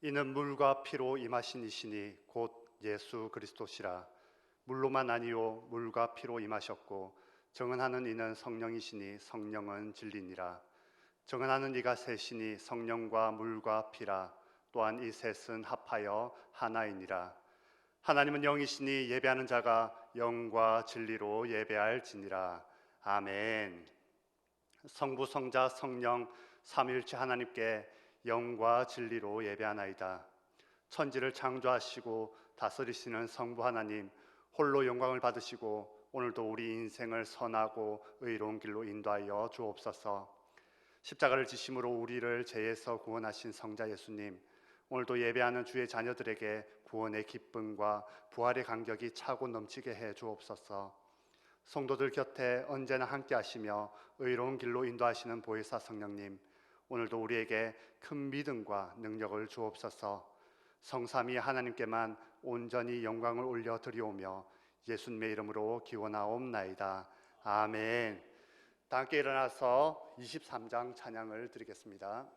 이는 물과 피로 임하신 이시니 곧 예수 그리스도시라. 물로만 아니요 물과 피로 임하셨고 정언하는 이는 성령이시니 성령은 진리니라. 정언하는 이가 셋이니 성령과 물과 피라. 또한 이 셋은 합하여 하나이니라. 하나님은 영이시니 예배하는 자가 영과 진리로 예배할지니라. 아멘. 성부 성자 성령 삼위일체 하나님께 영과 진리로 예배하나이다. 천지를 창조하시고 다스리시는 성부 하나님, 홀로 영광을 받으시고 오늘도 우리 인생을 선하고 의로운 길로 인도하여 주옵소서. 십자가를 지심으로 우리를 죄에서 구원하신 성자 예수님, 오늘도 예배하는 주의 자녀들에게 구원의 기쁨과 부활의 감격이 차고 넘치게 해 주옵소서. 성도들 곁에 언제나 함께 하시며 의로운 길로 인도하시는 보혜사 성령님, 오늘도 우리에게 큰 믿음과 능력을 주옵소서. 성삼위 하나님께만 온전히 영광을 올려드리오며 예수님의 이름으로 기원하옵나이다. 아멘. 다 함께 일어나서 23장 찬양을 드리겠습니다.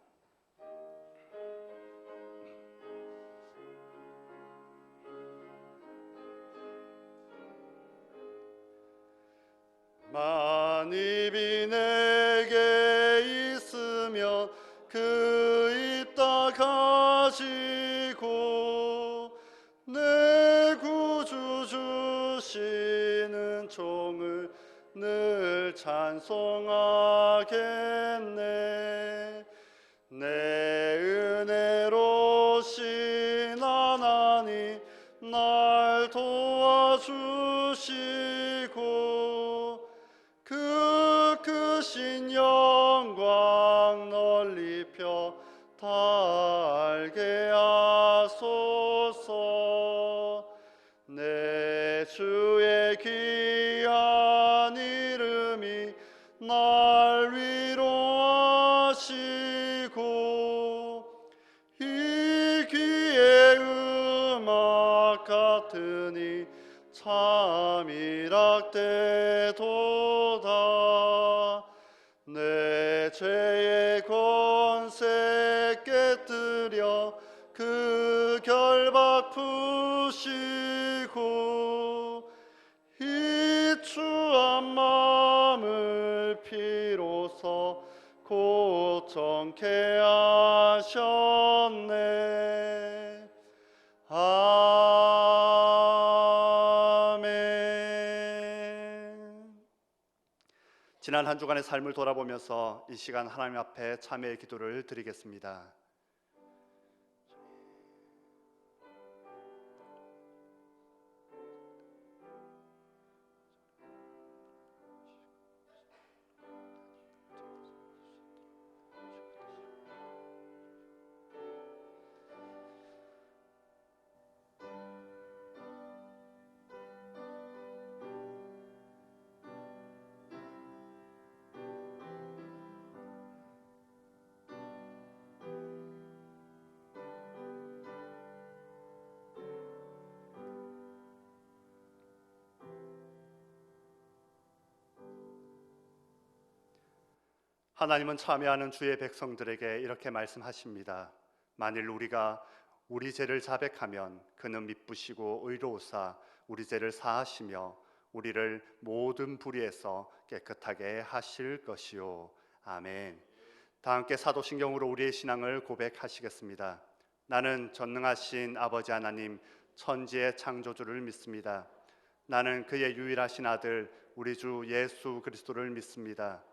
만입이 내게 있으면 그 입 다 가지고 내 구주 주시는 종을 늘 찬송하겠네. 내 은혜로신 하나님 날 도와주시고 그 크신 영광 널리 펴 다 알게 하소서. 내 주의 귀한 이름이 날 위로하시고 이 귀의 음악 같으니 참 일학되도다. 내 죄의 권세 깨뜨려 그 결박 푸시고 이 추한 마음을 피로써 고정케 하셨네. 지난 한 주간의 삶을 돌아보면서 이 시간 하나님 앞에 참회의 기도를 드리겠습니다. 하나님은 참회하는 주의 백성들에게 이렇게 말씀하십니다. 만일 우리가 우리 죄를 자백하면 그는 미쁘시고 의로우사 우리 죄를 사하시며 우리를 모든 불의에서 깨끗하게 하실 것이요. 아멘. 다 함께 사도신경으로 우리의 신앙을 고백하시겠습니다. 나는 전능하신 아버지 하나님 천지의 창조주를 믿습니다. 나는 그의 유일하신 아들 우리 주 예수 그리스도를 믿습니다.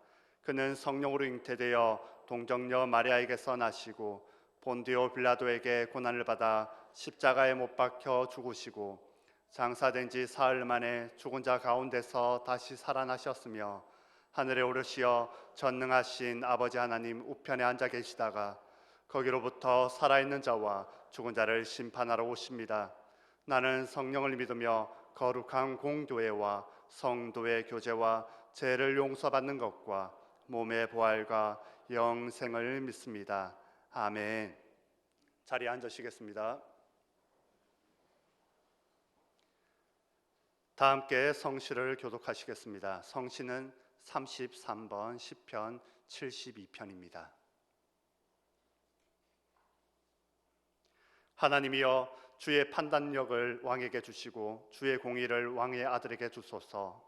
그는 성령으로 잉태되어 동정녀 마리아에게서 나시고 본디오 빌라도에게 고난을 받아 십자가에 못 박혀 죽으시고 장사된 지 사흘 만에 죽은 자 가운데서 다시 살아나셨으며 하늘에 오르시어 전능하신 아버지 하나님 우편에 앉아 계시다가 거기로부터 살아있는 자와 죽은 자를 심판하러 오십니다. 나는 성령을 믿으며 거룩한 공교회와 성도의 교제와 죄를 용서받는 것과 몸의 부활과 영생을 믿습니다. 아멘. 자리에 앉으시겠습니다. 다 함께 성시를 교독하시겠습니다. 성시는 33번 시편 72편입니다. 하나님이여, 주의 판단력을 왕에게 주시고 주의 공의를 왕의 아들에게 주소서.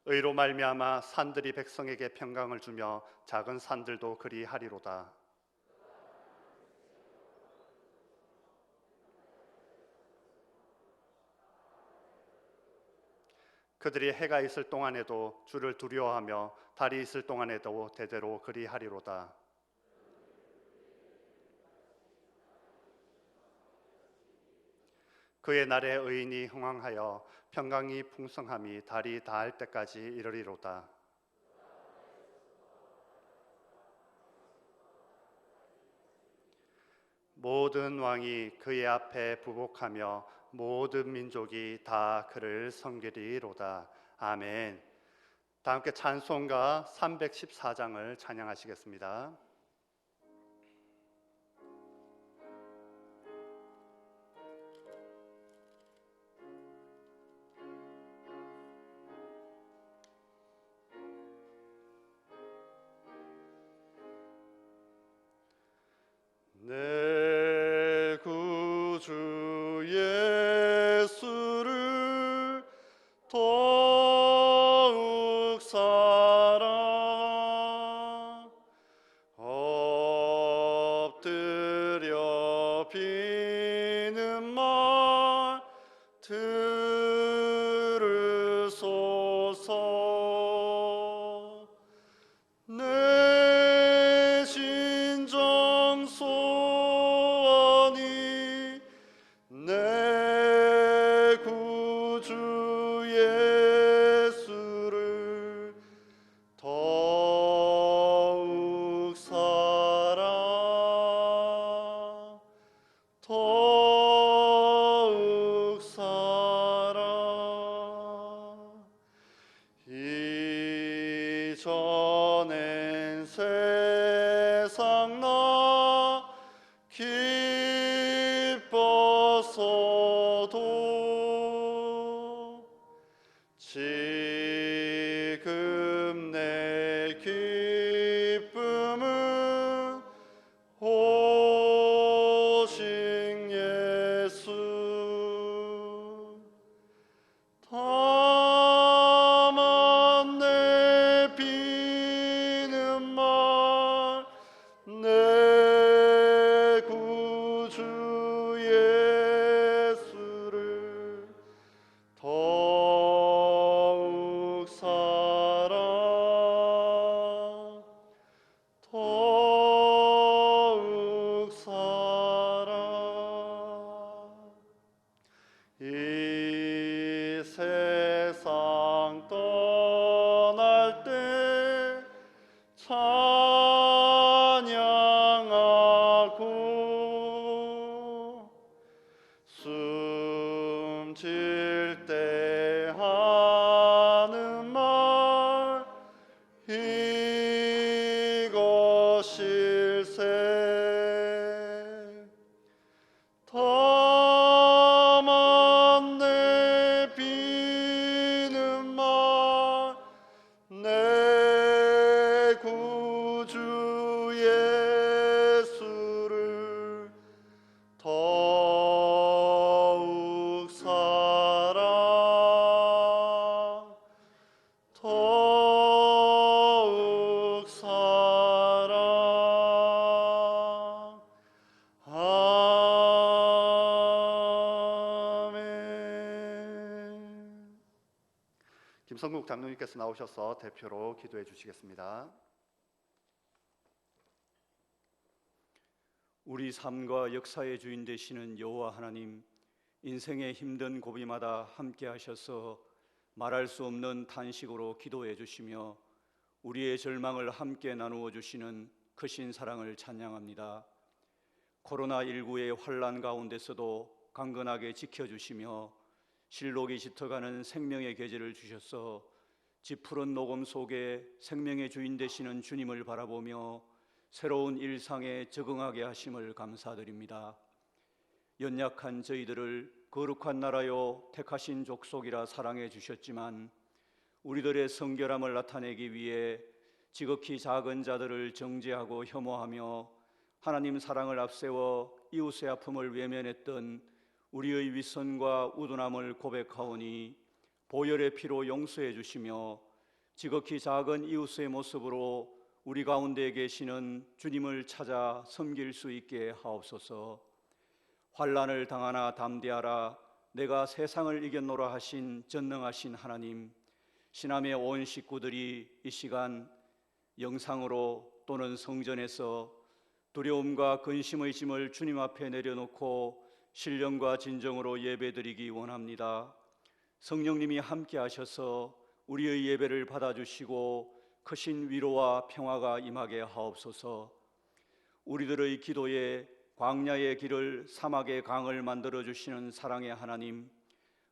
의로 말미암아 산들이 백성에게 평강을 주며 작은 산들도 그리하리로다. 그들이 해가 있을 동안에도 주를 두려워하며 달이 있을 동안에도 대대로 그리하리로다. 그의 날에 의인이 흥왕하여 평강이 풍성함이 달이 닿을 때까지 이르리로다. 모든 왕이 그의 앞에 부복하며 모든 민족이 다 그를 섬기리로다. 아멘. 다 함께 찬송가 314장을 찬양하시겠습니다. 내 구주 예수를 더욱 사랑 엎드려 비는 말 들으소서. 내 신정 소원이 내 구주 예수를 더욱 사랑 더욱 사랑. 이전엔 세상 나 기뻤어도 지금 내 기쁨은 오직 예수. 다만 내 비는 말 내 구주 예수를 더욱 사랑 더욱 사랑. 이 세상 떠날 때 찬양하고 숨질 때 하는 말 이것일세. 다만 내 비는 말 내 구주 예수를 더욱 사랑 더욱 사랑. 아멘. 김성국 장로님께서 나오셔서 대표로 기도해 주시겠습니다. 우리 삶과 역사의 주인 되시는 여호와 하나님, 인생의 힘든 고비마다 함께 하셔서 말할 수 없는 탄식으로 기도해 주시며 우리의 절망을 함께 나누어 주시는 크신 사랑을 찬양합니다. 코로나19의 환난 가운데서도 강건하게 지켜주시며 실록이 짙어가는 생명의 계절을 주셔서 지푸른 녹음 속에 생명의 주인 되시는 주님을 바라보며 새로운 일상에 적응하게 하심을 감사드립니다. 연약한 저희들을 거룩한 나라요 택하신 족속이라 사랑해 주셨지만 우리들의 성결함을 나타내기 위해 지극히 작은 자들을 정죄하고 혐오하며 하나님 사랑을 앞세워 이웃의 아픔을 외면했던 우리의 위선과 우둔함을 고백하오니 보혈의 피로 용서해 주시며 지극히 작은 이웃의 모습으로 우리 가운데 계시는 주님을 찾아 섬길 수 있게 하옵소서. 환난을 당하나 담대하라, 내가 세상을 이겼노라 하신 전능하신 하나님, 신암의 온 식구들이 이 시간 영상으로 또는 성전에서 두려움과 근심의 짐을 주님 앞에 내려놓고 신령과 진정으로 예배드리기 원합니다. 성령님이 함께 하셔서 우리의 예배를 받아주시고 크신 위로와 평화가 임하게 하옵소서. 우리들의 기도에 광야의 길을 사막의 강을 만들어주시는 사랑의 하나님,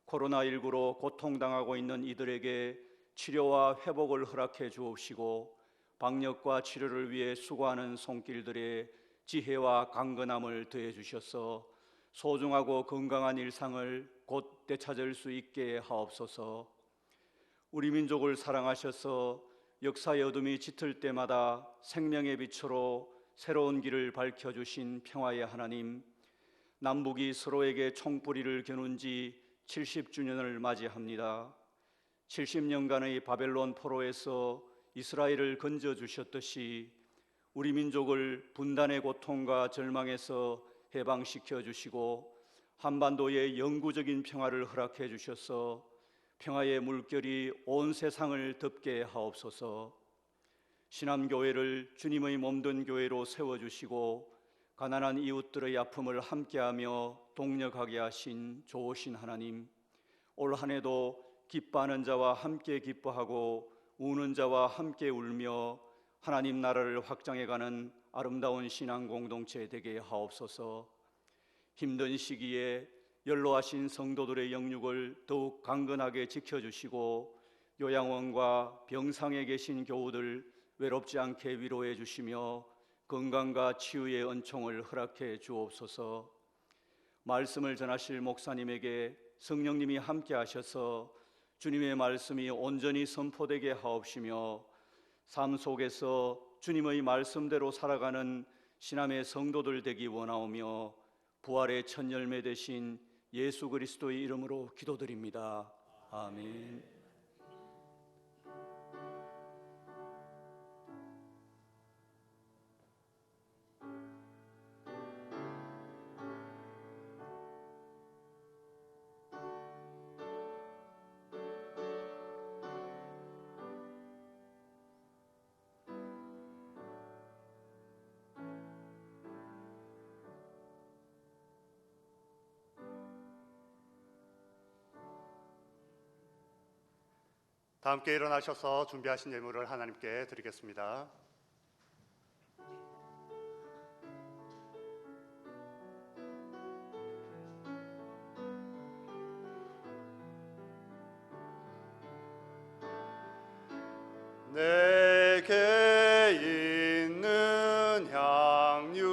코로나19로 고통당하고 있는 이들에게 치료와 회복을 허락해 주옵시고 방역과 치료를 위해 수고하는 손길들의 지혜와 강건함을 더해 주셔서 소중하고 건강한 일상을 곧 되찾을 수 있게 하옵소서. 우리 민족을 사랑하셔서 역사의 어둠이 짙을 때마다 생명의 빛으로 새로운 길을 밝혀주신 평화의 하나님, 남북이 서로에게 총뿌리를 겨눈 지 70주년을 맞이합니다. 70년간의 바벨론 포로에서 이스라엘을 건져주셨듯이 우리 민족을 분단의 고통과 절망에서 해방시켜 주시고 한반도의 영구적인 평화를 허락해 주셔서 평화의 물결이 온 세상을 덮게 하옵소서. 신암교회를 주님의 몸된 교회로 세워주시고 가난한 이웃들의 아픔을 함께하며 동력하게 하신 좋으신 하나님, 올 한 해도 기뻐하는 자와 함께 기뻐하고 우는 자와 함께 울며 하나님 나라를 확장해가는 아름다운 신앙 공동체 되게 하옵소서. 힘든 시기에 연로하신 성도들의 영육을 더욱 강건하게 지켜주시고 요양원과 병상에 계신 교우들 외롭지 않게 위로해 주시며 건강과 치유의 은총을 허락해 주옵소서. 말씀을 전하실 목사님에게 성령님이 함께 하셔서 주님의 말씀이 온전히 선포되게 하옵시며 삶 속에서 주님의 말씀대로 살아가는 신암의 성도들 되기 원하오며 부활의 첫 열매 되신 예수 그리스도의 이름으로 기도드립니다. 아멘. 다 함께 일어나셔서 준비하신 예물을 하나님께 드리겠습니다. 내게 있는 향유가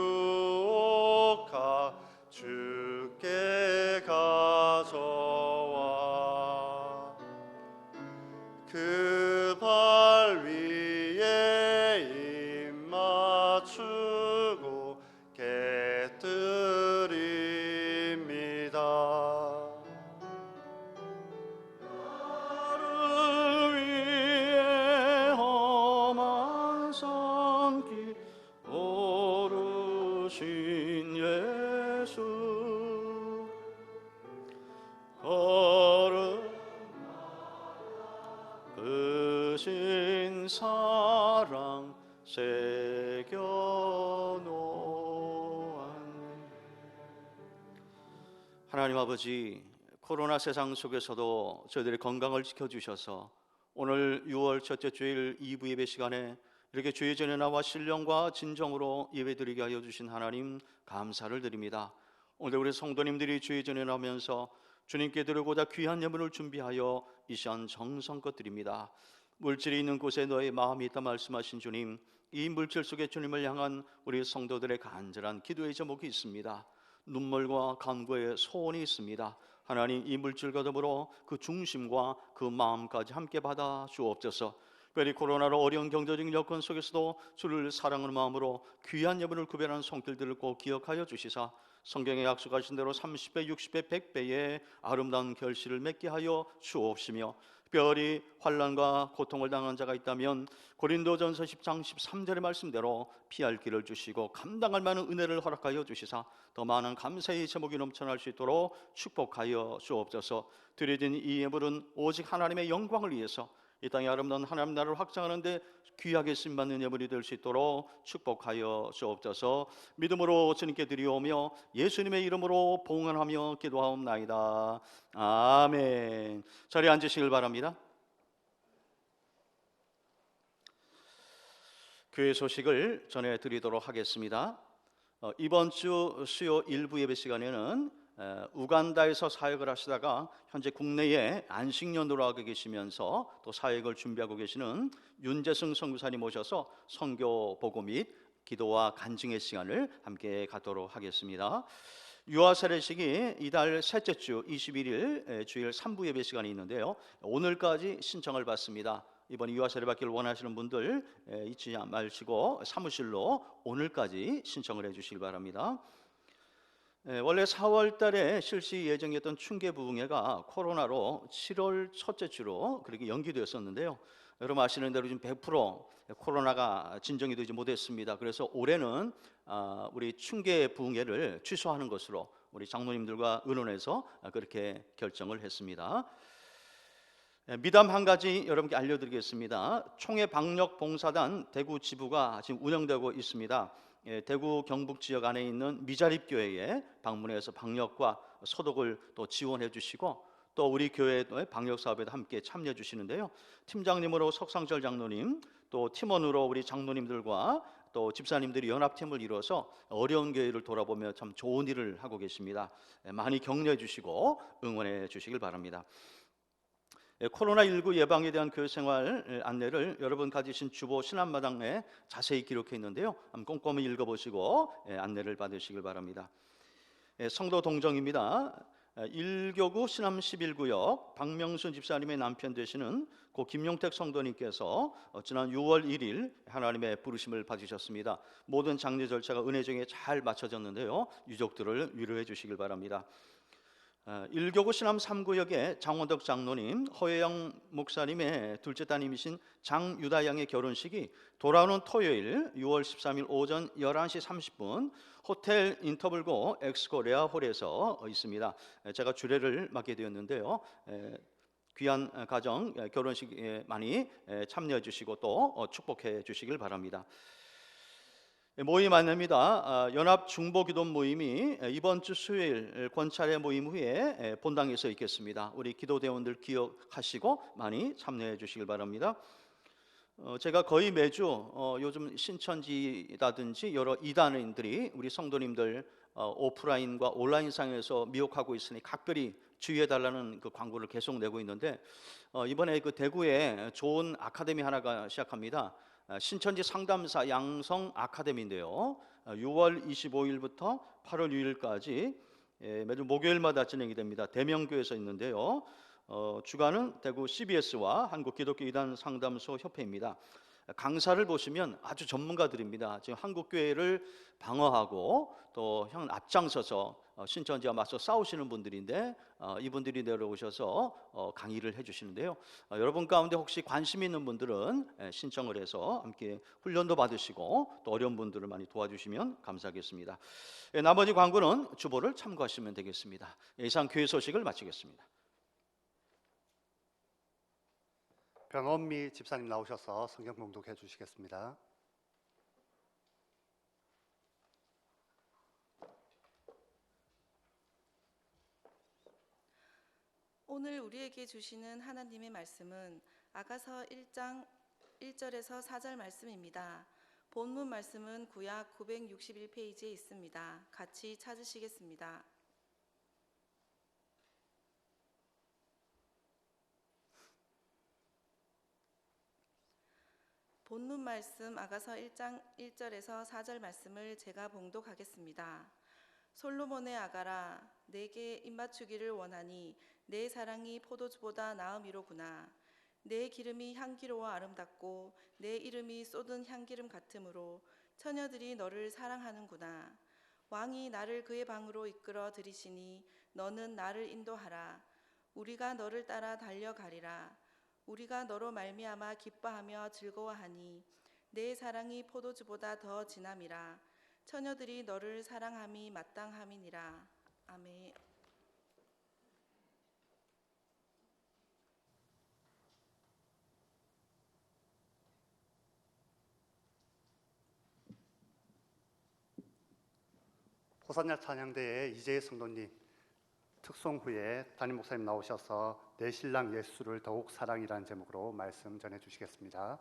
주께 가져와 그 발 위에 입 맞추고 깨뜨립니다. 나를 위해 험한 산길 오르신 예수 크신 사랑 새겨놓았네. 하나님 아버지, 코로나 세상 속에서도 저희들의 건강을 지켜주셔서 오늘 6월 첫째 주일 2부 예배 시간에 이렇게 주의 전에 나와 신령과 진정으로 예배드리게 하여 주신 하나님 감사를 드립니다. 오늘 우리 성도님들이 주의 전에 나오면서 주님께 드리고자 귀한 예물을 준비하여 이 시간 정성껏 드립니다. 물질이 있는 곳에 너의 마음이 있다 말씀하신 주님, 이 물질 속에 주님을 향한 우리 성도들의 간절한 기도의 제목이 있습니다. 눈물과 간구의 소원이 있습니다. 하나님, 이 물질과 더불어 그 중심과 그 마음까지 함께 받아 주옵소서. 특별히 코로나로 어려운 경제적인 여건 속에서도 주를 사랑하는 마음으로 귀한 예물을 구별하는 손길들을 꼭 기억하여 주시사 성경에 약속하신 대로 30배, 60배, 100배의 아름다운 결실을 맺게 하여 주옵시며, 특별히 환난과 고통을 당한 자가 있다면 고린도전서 10장 13절의 말씀대로 피할 길을 주시고 감당할 만한 은혜를 허락하여 주시사 더 많은 감사의 제목이 넘쳐날 수 있도록 축복하여 주옵소서. 드려진 이 예물은 오직 하나님의 영광을 위해서 이 땅의 아름다운 하나님 나라를 확장하는 데 귀하게 쓰임받는 예물이 될 수 있도록 축복하여 주옵소서. 믿음으로 주님께 드리오며 예수님의 이름으로 봉헌하며 기도하옵나이다. 아멘. 자리에 앉으시길 바랍니다. 교회 소식을 전해드리도록 하겠습니다. 이번 주 수요 일부 예배 시간에는 우간다에서 사역을 하시다가 현재 국내에 안식년으로 하고 계시면서 또 사역을 준비하고 계시는 윤재승 선교사님 모셔서 선교 보고 및 기도와 간증의 시간을 함께 갖도록 하겠습니다. 유아 세례식이 이달 셋째 주 21일 주일 3부 예배 시간이 있는데요, 오늘까지 신청을 받습니다. 이번 유아 세례 받기를 원하시는 분들 잊지 마시고 사무실로 오늘까지 신청을 해주시기 바랍니다. 원래 4월 달에 실시 예정이었던 충계 부흥회가 코로나로 7월 첫째 주로 그렇게 연기되었었는데요, 여러분 아시는 대로 지금 100% 코로나가 진정이 되지 못했습니다. 그래서 올해는 우리 충계 부흥회를 취소하는 것으로 우리 장로님들과 의논해서 그렇게 결정을 했습니다. 미담 한 가지 여러분께 알려드리겠습니다. 총회방역봉사단 대구 지부가 지금 운영되고 있습니다. 대구 경북 지역 안에 있는 미자립교회에 방문해서 방역과 소독을 또 지원해 주시고 또 우리 교회의 방역 사업에도 함께 참여해 주시는데요, 팀장님으로 석상철 장로님, 또 팀원으로 우리 장로님들과 또 집사님들이 연합팀을 이루어서 어려운 교회를 돌아보며 참 좋은 일을 하고 계십니다. 많이 격려해 주시고 응원해 주시길 바랍니다. 코로나19 예방에 대한 교회생활 안내를 여러분 가지신 주보 신앙마당에 자세히 기록해 있는데요, 한번 꼼꼼히 읽어보시고 안내를 받으시길 바랍니다. 성도 동정입니다. 1교구 신암 11구역 박명순 집사님의 남편 되시는 고 김용택 성도님께서 지난 6월 1일 하나님의 부르심을 받으셨습니다. 모든 장례 절차가 은혜 중에 잘 마쳐졌는데요, 유족들을 위로해 주시길 바랍니다. 1교구 신암 3구역의 장원덕 장로님, 허혜영 목사님의 둘째 따님이신 장유다 양의 결혼식이 돌아오는 토요일 6월 13일 오전 11시 30분 호텔 인터블고 엑스코 레아홀에서 있습니다. 제가 주례를 맡게 되었는데요, 귀한 가정 결혼식에 많이 참여해 주시고 또 축복해 주시길 바랍니다. 모임 안내입니다. 연합 중보기도 모임이 이번 주 수요일 권찰의 모임 후에 본당에서 있겠습니다. 우리 기도대원들 기억하시고 많이 참여해 주시길 바랍니다. 제가 거의 매주 요즘 신천지라든지 여러 이단인들이 우리 성도님들 오프라인과 온라인상에서 미혹하고 있으니 각별히 주의해 달라는 그 광고를 계속 내고 있는데, 이번에 그 대구에 좋은 아카데미 하나가 시작합니다. 신천지 상담사 양성 아카데미인데요, 6월 25일부터 8월 6일까지 매주 목요일마다 진행이 됩니다. 대명교에서 있는데요, 주관은 대구 CBS와 한국기독교이단 상담소 협회입니다. 강사를 보시면 아주 전문가들입니다. 지금 한국교회를 방어하고 또 앞장서서 신천지와 맞서 싸우시는 분들인데 이분들이 내려오셔서 강의를 해주시는데요, 여러분 가운데 혹시 관심 있는 분들은 신청을 해서 함께 훈련도 받으시고 또 어려운 분들을 많이 도와주시면 감사하겠습니다. 나머지 광고는 주보를 참고하시면 되겠습니다. 이상 교회 소식을 마치겠습니다. 변원미 집사님 나오셔서 성경 봉독해 주시겠습니다. 오늘 우리에게 주시는 하나님의 말씀은 아가서 1장 1절에서 4절 말씀입니다. 본문 말씀은 구약 961페이지에 있습니다. 같이 찾으시겠습니다. 본문 말씀 아가서 1장 1절에서 4절 말씀을 제가 봉독하겠습니다. 솔로몬의 아가라, 내게 입맞추기를 원하니 내 사랑이 포도주보다 나음이로구나. 내 기름이 향기로워 아름답고 내 이름이 쏟은 향기름 같으므로 처녀들이 너를 사랑하는구나. 왕이 나를 그의 방으로 이끌어 들이시니 너는 나를 인도하라. 우리가 너를 따라 달려가리라. 우리가 너로 말미암아 기뻐하며 즐거워하니 내 사랑이 포도주보다 더 진함이라. 처녀들이 너를 사랑함이 마땅함이니라. 아멘. 호산야 찬양대에 이재희 성도님 특송 후에 담임 목사님 나오셔서 내 신랑 예수를 더욱 사랑이라는 제목으로 말씀 전해 주시겠습니다.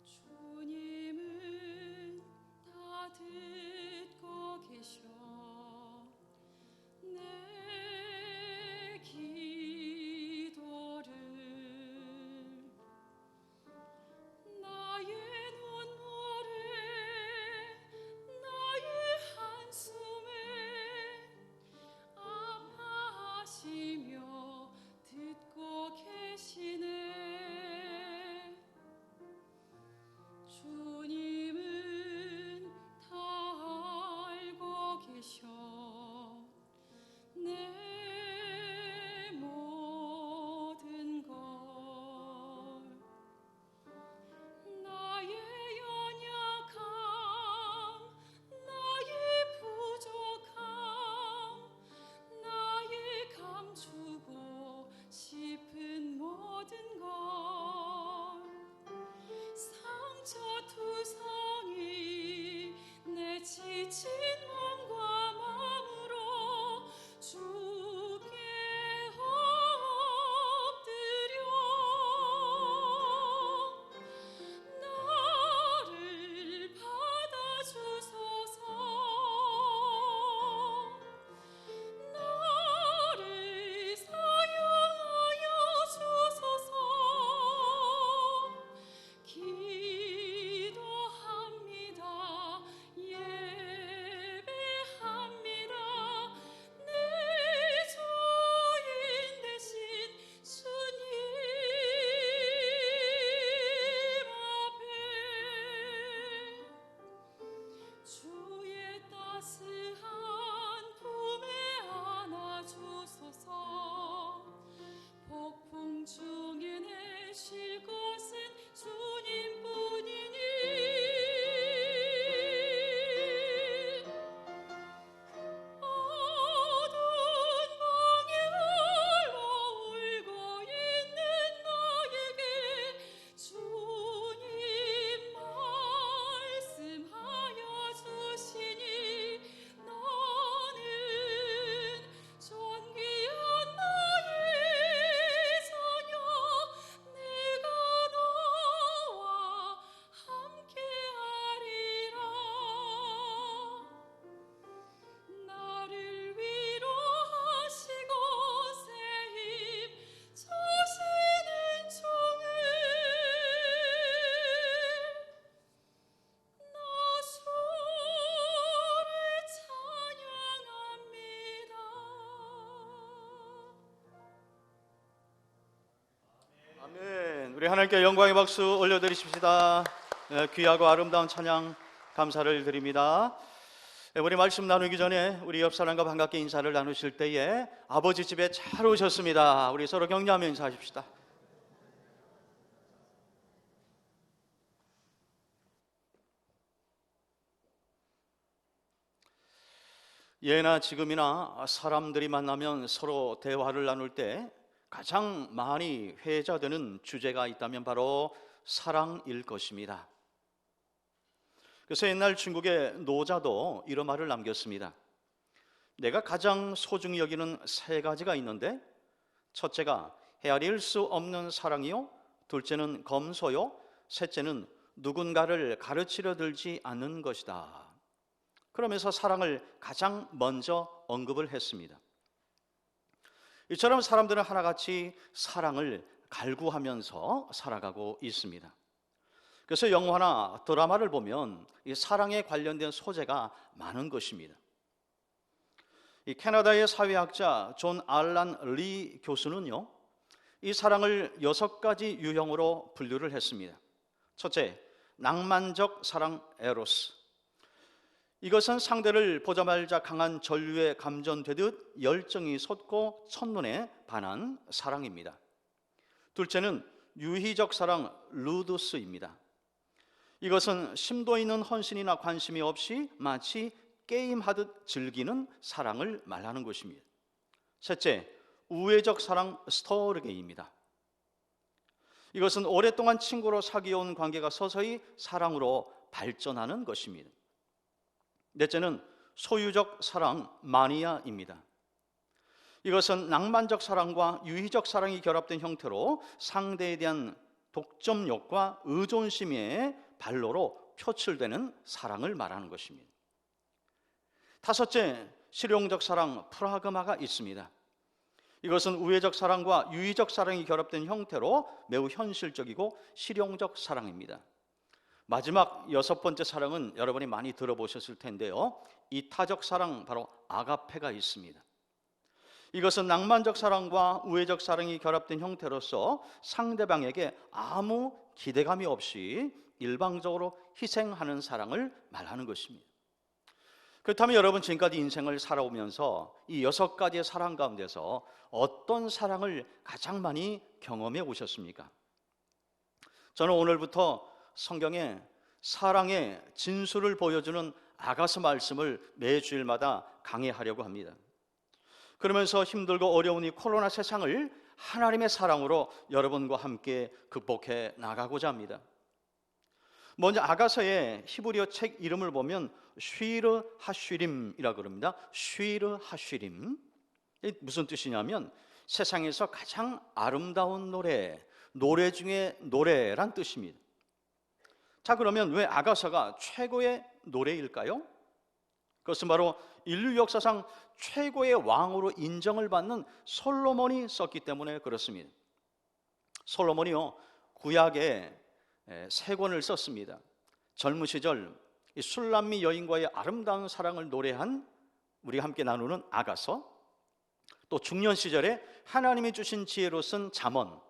주님은 다 듣고 계셔 내 기도를 나의 눈물에 나의 한숨에 아파하시며 듣고 계시네. 주님은 다 알고 계셔 내 모든 걸. 나의 연약함 나의 부족함 나의 감추고 싶은 모든 걸. 상처투성이 내 지친 몸과 마음으로 주께 엎드려 나를 받아주소서. 나를 사용하여 주소서. 기도합니다. 예배합니다. 내 주인 되신 주님 앞에 주의 따스한 품에 안아주소서. 폭풍 중에 내쉴 곳은 주님뿐이니 어두운 방에 홀로 울고 있는 나에게 주님 말씀하여 주시니 너는 존귀한 나의 자녀 내가 너와 함께하리라. 나를 위로하시고 새 힘 주시는 주를 나 주를 찬양합니다. 아멘. 우리 하나님께 영광의 박수 올려드리십시다. 귀하고 아름다운 찬양 감사를 드립니다. 우리 말씀 나누기 전에 우리 옆 사람과 반갑게 인사를 나누실 때에 아버지 집에 잘 오셨습니다. 우리 서로 격려하며 인사하십시다. 예나 지금이나 사람들이 만나면 서로 대화를 나눌 때 가장 많이 회자되는 주제가 있다면 바로 사랑일 것입니다. 그래서 옛날 중국의 노자도 이런 말을 남겼습니다. 내가 가장 소중히 여기는 세 가지가 있는데 첫째가 헤아릴 수 없는 사랑이요, 둘째는 검소요, 셋째는 누군가를 가르치려 들지 않는 것이다. 그러면서 사랑을 가장 먼저 언급을 했습니다. 이처럼 사람들은 하나같이 사랑을 갈구하면서 살아가고 있습니다. 그래서 영화나 드라마를 보면 이 사랑에 관련된 소재가 많은 것입니다. 이 캐나다의 사회학자 존 알란 리 교수는요, 이 사랑을 6가지 유형으로 분류를 했습니다. 첫째, 낭만적 사랑 에로스. 이것은 상대를 보자마자 강한 전류에 감전되듯 열정이 솟고 첫눈에 반한 사랑입니다. 둘째는 유희적 사랑 루두스입니다. 이것은 심도 있는 헌신이나 관심이 없이 마치 게임하듯 즐기는 사랑을 말하는 것입니다. 셋째, 우애적 사랑 스토르게입니다. 이것은 오랫동안 친구로 사귀어온 관계가 서서히 사랑으로 발전하는 것입니다. 넷째는 소유적 사랑 마니아입니다. 이것은 낭만적 사랑과 유희적 사랑이 결합된 형태로 상대에 대한 독점욕과 의존심의 발로로 표출되는 사랑을 말하는 것입니다. 다섯째, 실용적 사랑 프라그마가 있습니다. 이것은 우애적 사랑과 유의적 사랑이 결합된 형태로 매우 현실적이고 실용적 사랑입니다. 마지막 6번째 사랑은 여러분이 많이 들어보셨을 텐데요, 이타적 사랑, 바로 아가페가 있습니다. 이것은 낭만적 사랑과 우애적 사랑이 결합된 형태로서 상대방에게 아무 기대감이 없이 일방적으로 희생하는 사랑을 말하는 것입니다. 그렇다면 여러분, 지금까지 인생을 살아오면서 이 6가지의 사랑 가운데서 어떤 사랑을 가장 많이 경험해 오셨습니까? 저는 오늘부터 성경의 사랑의 진수를 보여주는 아가서 말씀을 매주일마다 강해하려고 합니다. 그러면서 힘들고 어려운 이 코로나 세상을 하나님의 사랑으로 여러분과 함께 극복해 나가고자 합니다. 먼저 아가서의 히브리어 책 이름을 보면 쉬르 하쉬림이라고 그럽니다. 쉬르 하쉬림. 무슨 뜻이냐면 세상에서 가장 아름다운 노래 중에 노래란 뜻입니다. 자, 그러면 왜 아가서가 최고의 노래일까요? 그것은 바로 인류 역사상 최고의 왕으로 인정을 받는 솔로몬이 썼기 때문에 그렇습니다. 솔로몬이요, 구약에 3권을 썼습니다. 젊은 시절 이 술람미 여인과의 아름다운 사랑을 노래한, 우리가 함께 나누는 아가서, 또 중년 시절에 하나님이 주신 지혜로 쓴 잠언,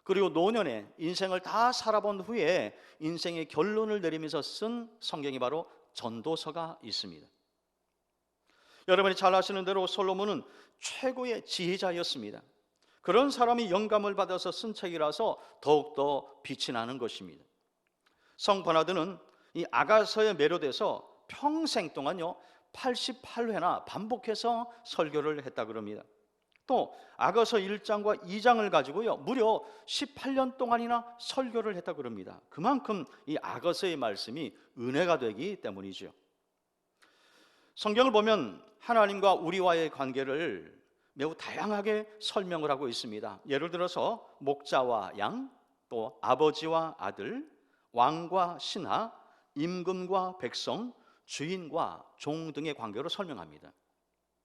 그리고 노년에 인생을 다 살아본 후에 인생의 결론을 내리면서 쓴 성경이 바로 전도서가 있습니다. 여러분이 잘 아시는 대로 솔로몬은 최고의 지혜자였습니다. 그런 사람이 영감을 받아서 쓴 책이라서 더욱더 빛이 나는 것입니다. 성 버나드는 이 아가서에 매료돼서 평생 동안요 88회나 반복해서 설교를 했다 그럽니다. 또 아가서 1장과 2장을 가지고요 무려 18년 동안이나 설교를 했다 그럽니다. 그만큼 이 아가서의 말씀이 은혜가 되기 때문이죠. 성경을 보면 하나님과 우리와의 관계를 매우 다양하게 설명을 하고 있습니다. 예를 들어서 목자와 양, 또 아버지와 아들, 왕과 신하, 임금과 백성, 주인과 종 등의 관계로 설명합니다.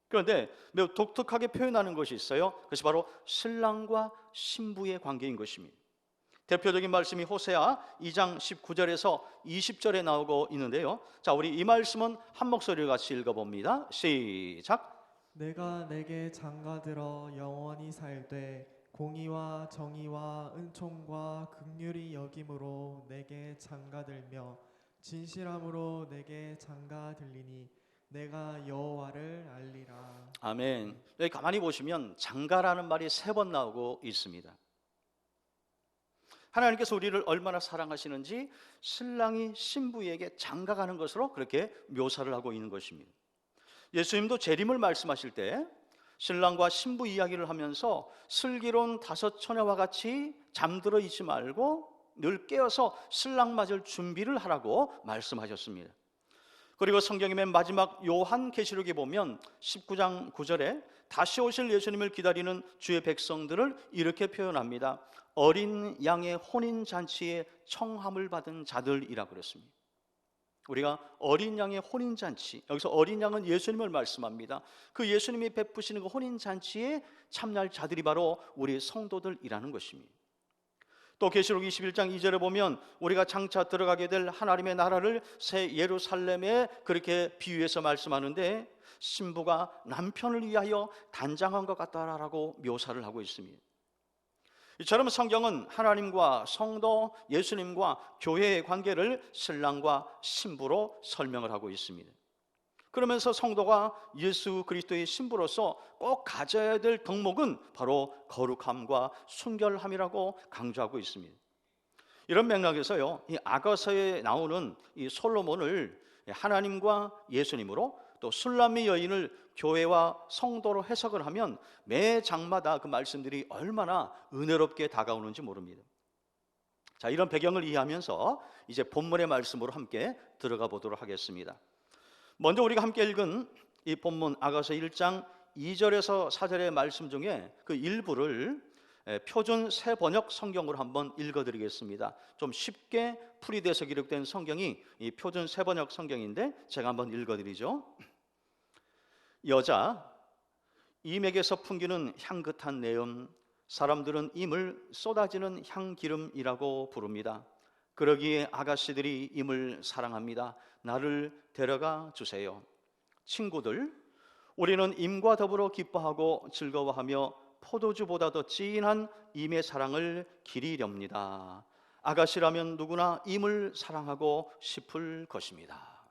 그런데 매우 독특하게 표현하는 것이 있어요. 그것이 바로 신랑과 신부의 관계인 것입니다. 대표적인 말씀이 호세아 2장 19절에서 20절에 나오고 있는데요. 자, 우리 이 말씀은 한 목소리로 같이 읽어봅니다. 시작. 내가 내게 장가들어 영원히 살되 공의와 정의와 은총과 긍휼이 여김으로 내게 장가들며 진실함으로 내게 장가들리니 내가 여호와를 알리라. 아멘. 여기 가만히 보시면 장가라는 말이 3번 나오고 있습니다. 하나님께서 우리를 얼마나 사랑하시는지 신랑이 신부에게 장가가는 것으로 그렇게 묘사를 하고 있는 것입니다. 예수님도 재림을 말씀하실 때 신랑과 신부 이야기를 하면서 슬기로운 5 처녀와 같이 잠들어 있지 말고 늘 깨어서 신랑 맞을 준비를 하라고 말씀하셨습니다. 그리고 성경의 맨 마지막 요한계시록에 보면 19장 9절에 다시 오실 예수님을 기다리는 주의 백성들을 이렇게 표현합니다. 어린 양의 혼인잔치에 청함을 받은 자들이라고 그랬습니다. 우리가 어린 양의 혼인잔치, 여기서 어린 양은 예수님을 말씀합니다. 그 예수님이 베푸시는 그 혼인잔치에 참여할 자들이 바로 우리 성도들이라는 것입니다. 또 계시록 21장 2절에 보면 우리가 장차 들어가게 될 하나님의 나라를 새 예루살렘에 그렇게 비유해서 말씀하는데, 신부가 남편을 위하여 단장한 것 같다라고 묘사를 하고 있습니다. 이처럼 성경은 하나님과 성도, 예수님과 교회의 관계를 신랑과 신부로 설명을 하고 있습니다. 그러면서 성도가 예수 그리스도의 신부로서 꼭 가져야 될 덕목은 바로 거룩함과 순결함이라고 강조하고 있습니다. 이런 맥락에서요, 이 아가서에 나오는 이 솔로몬을 하나님과 예수님으로, 또 술람미 여인을 교회와 성도로 해석을 하면 매 장마다 그 말씀들이 얼마나 은혜롭게 다가오는지 모릅니다. 자, 이런 배경을 이해하면서 이제 본문의 말씀으로 함께 들어가 보도록 하겠습니다. 먼저 우리가 함께 읽은 이 본문 아가서 1장 2절에서 4절의 말씀 중에 그 일부를 표준 새 번역 성경으로 한번 읽어드리겠습니다. 좀 쉽게 풀이돼서 기록된 성경이 이 표준 새 번역 성경인데 제가 한번 읽어드리죠. 여자, 임에게서 풍기는 향긋한 내음, 사람들은 임을 쏟아지는 향기름이라고 부릅니다. 그러기에 아가씨들이 임을 사랑합니다. 나를 데려가 주세요. 친구들, 우리는 임과 더불어 기뻐하고 즐거워하며 포도주보다 더 진한 임의 사랑을 기리렵니다. 아가씨라면 누구나 임을 사랑하고 싶을 것입니다.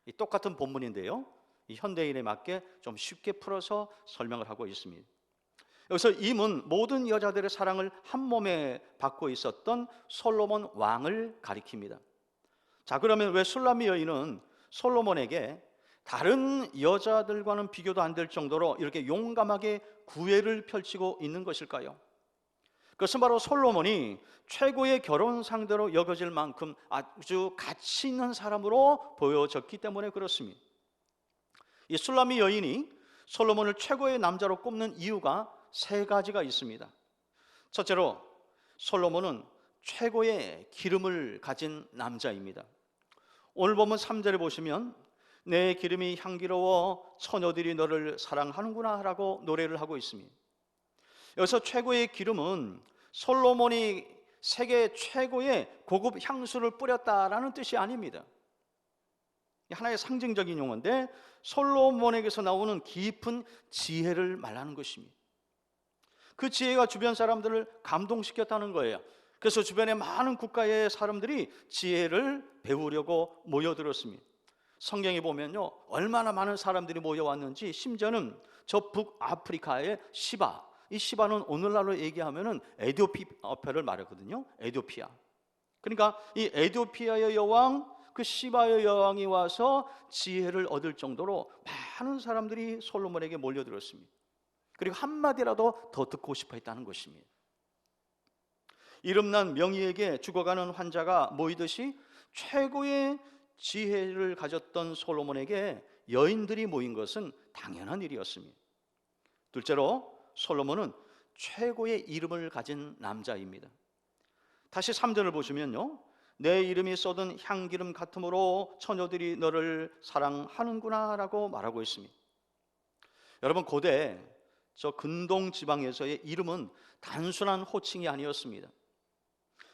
이 똑같은 본문인데요, 이 현대인에 맞게 좀 쉽게 풀어서 설명을 하고 있습니다. 여기서 임은 모든 여자들의 사랑을 한 몸에 받고 있었던 솔로몬 왕을 가리킵니다. 자, 그러면 왜 술람미 여인은 솔로몬에게 다른 여자들과는 비교도 안 될 정도로 이렇게 용감하게 구애를 펼치고 있는 것일까요? 그것은 바로 솔로몬이 최고의 결혼 상대로 여겨질 만큼 아주 가치 있는 사람으로 보여졌기 때문에 그렇습니다. 이 술람미 여인이 솔로몬을 최고의 남자로 꼽는 이유가 세 가지가 있습니다. 첫째로, 솔로몬은 최고의 기름을 가진 남자입니다. 오늘 본문 3절에 보시면 내 기름이 향기로워 처녀들이 너를 사랑하는구나 라고 노래를 하고 있습니다. 여기서 최고의 기름은 솔로몬이 세계 최고의 고급 향수를 뿌렸다라는 뜻이 아닙니다. 하나의 상징적인 용어인데 솔로몬에게서 나오는 깊은 지혜를 말하는 것입니다. 그 지혜가 주변 사람들을 감동시켰다는 거예요. 그래서 주변의 많은 국가의 사람들이 지혜를 배우려고 모여들었습니다. 성경에 보면요, 얼마나 많은 사람들이 모여왔는지, 심지어는 저 북아프리카의 시바, 이 시바는 오늘날로 얘기하면은 에티오피아를 말하거든요. 에티오피아. 그러니까 이 에티오피아의 여왕, 그 시바의 여왕이 와서 지혜를 얻을 정도로 많은 사람들이 솔로몬에게 몰려들었습니다. 그리고 한마디라도 더 듣고 싶어 했다는 것입니다. 이름난 명의에게 죽어가는 환자가 모이듯이 최고의 지혜를 가졌던 솔로몬에게 여인들이 모인 것은 당연한 일이었습니다. 둘째로, 솔로몬은 최고의 이름을 가진 남자입니다. 다시 3절을 보시면요, 내 이름이 쏟은 향기름 같으므로 처녀들이 너를 사랑하는구나 라고 말하고 있습니다. 여러분, 고대 저 근동 지방에서의 이름은 단순한 호칭이 아니었습니다.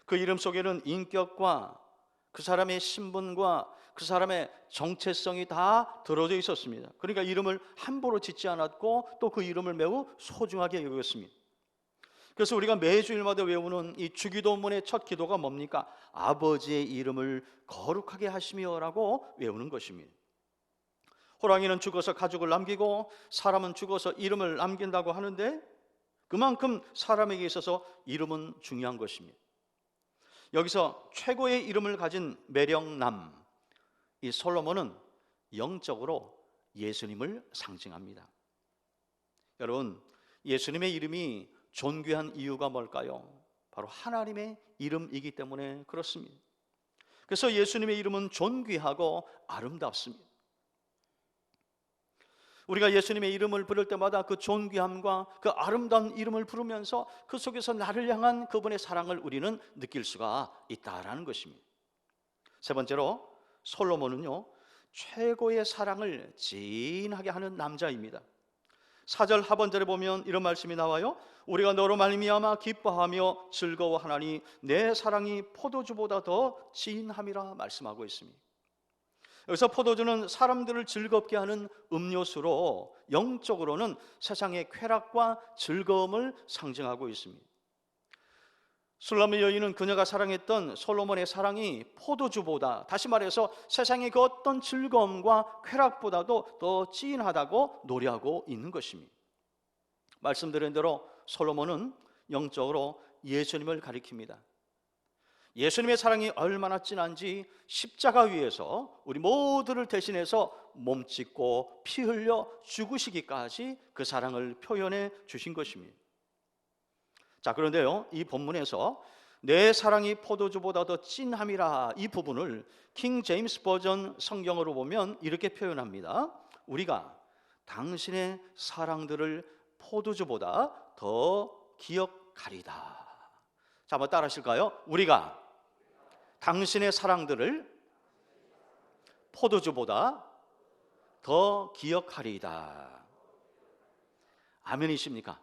그 이름 속에는 인격과 그 사람의 신분과 그 사람의 정체성이 다 들어져 있었습니다. 그러니까 이름을 함부로 짓지 않았고 또 그 이름을 매우 소중하게 여겼습니다. 그래서 우리가 매주일마다 외우는 이 주기도문의 첫 기도가 뭡니까? 아버지의 이름을 거룩하게 하시며라고 외우는 것입니다. 호랑이는 죽어서 가죽을 남기고 사람은 죽어서 이름을 남긴다고 하는데 그만큼 사람에게 있어서 이름은 중요한 것입니다. 여기서 최고의 이름을 가진 매력남, 이 솔로몬은 영적으로 예수님을 상징합니다. 여러분, 예수님의 이름이 존귀한 이유가 뭘까요? 바로 하나님의 이름이기 때문에 그렇습니다. 그래서 예수님의 이름은 존귀하고 아름답습니다. 우리가 예수님의 이름을 부를 때마다 그 존귀함과 그 아름다운 이름을 부르면서 그 속에서 나를 향한 그분의 사랑을 우리는 느낄 수가 있다라는 것입니다. 세 번째로, 솔로몬은요 최고의 사랑을 진하게 하는 남자입니다. 4절 하반절에 보면 이런 말씀이 나와요. 우리가 너로 말미암아 기뻐하며 즐거워하나니 내 사랑이 포도주보다 더 진함이라 말씀하고 있습니다. 여기서 포도주는 사람들을 즐겁게 하는 음료수로 영적으로는 세상의 쾌락과 즐거움을 상징하고 있습니다. 술람의 여인은 그녀가 사랑했던 솔로몬의 사랑이 포도주보다, 다시 말해서 세상의 그 어떤 즐거움과 쾌락보다도 더 진하다고 노래하고 있는 것입니다. 말씀드린 대로 솔로몬은 영적으로 예수님을 가리킵니다. 예수님의 사랑이 얼마나 진한지 십자가 위에서 우리 모두를 대신해서 몸짓고 피 흘려 죽으시기까지 그 사랑을 표현해 주신 것입니다. 자, 그런데요, 이 본문에서 내 사랑이 포도주보다 더 진함이라, 이 부분을 킹 제임스 버전 성경으로 보면 이렇게 표현합니다. 우리가 당신의 사랑들을 포도주보다 더 기억하리다. 자, 한번 따라 하실까요? 우리가 당신의 사랑들을 포도주보다 더 기억하리이다. 아멘이십니까?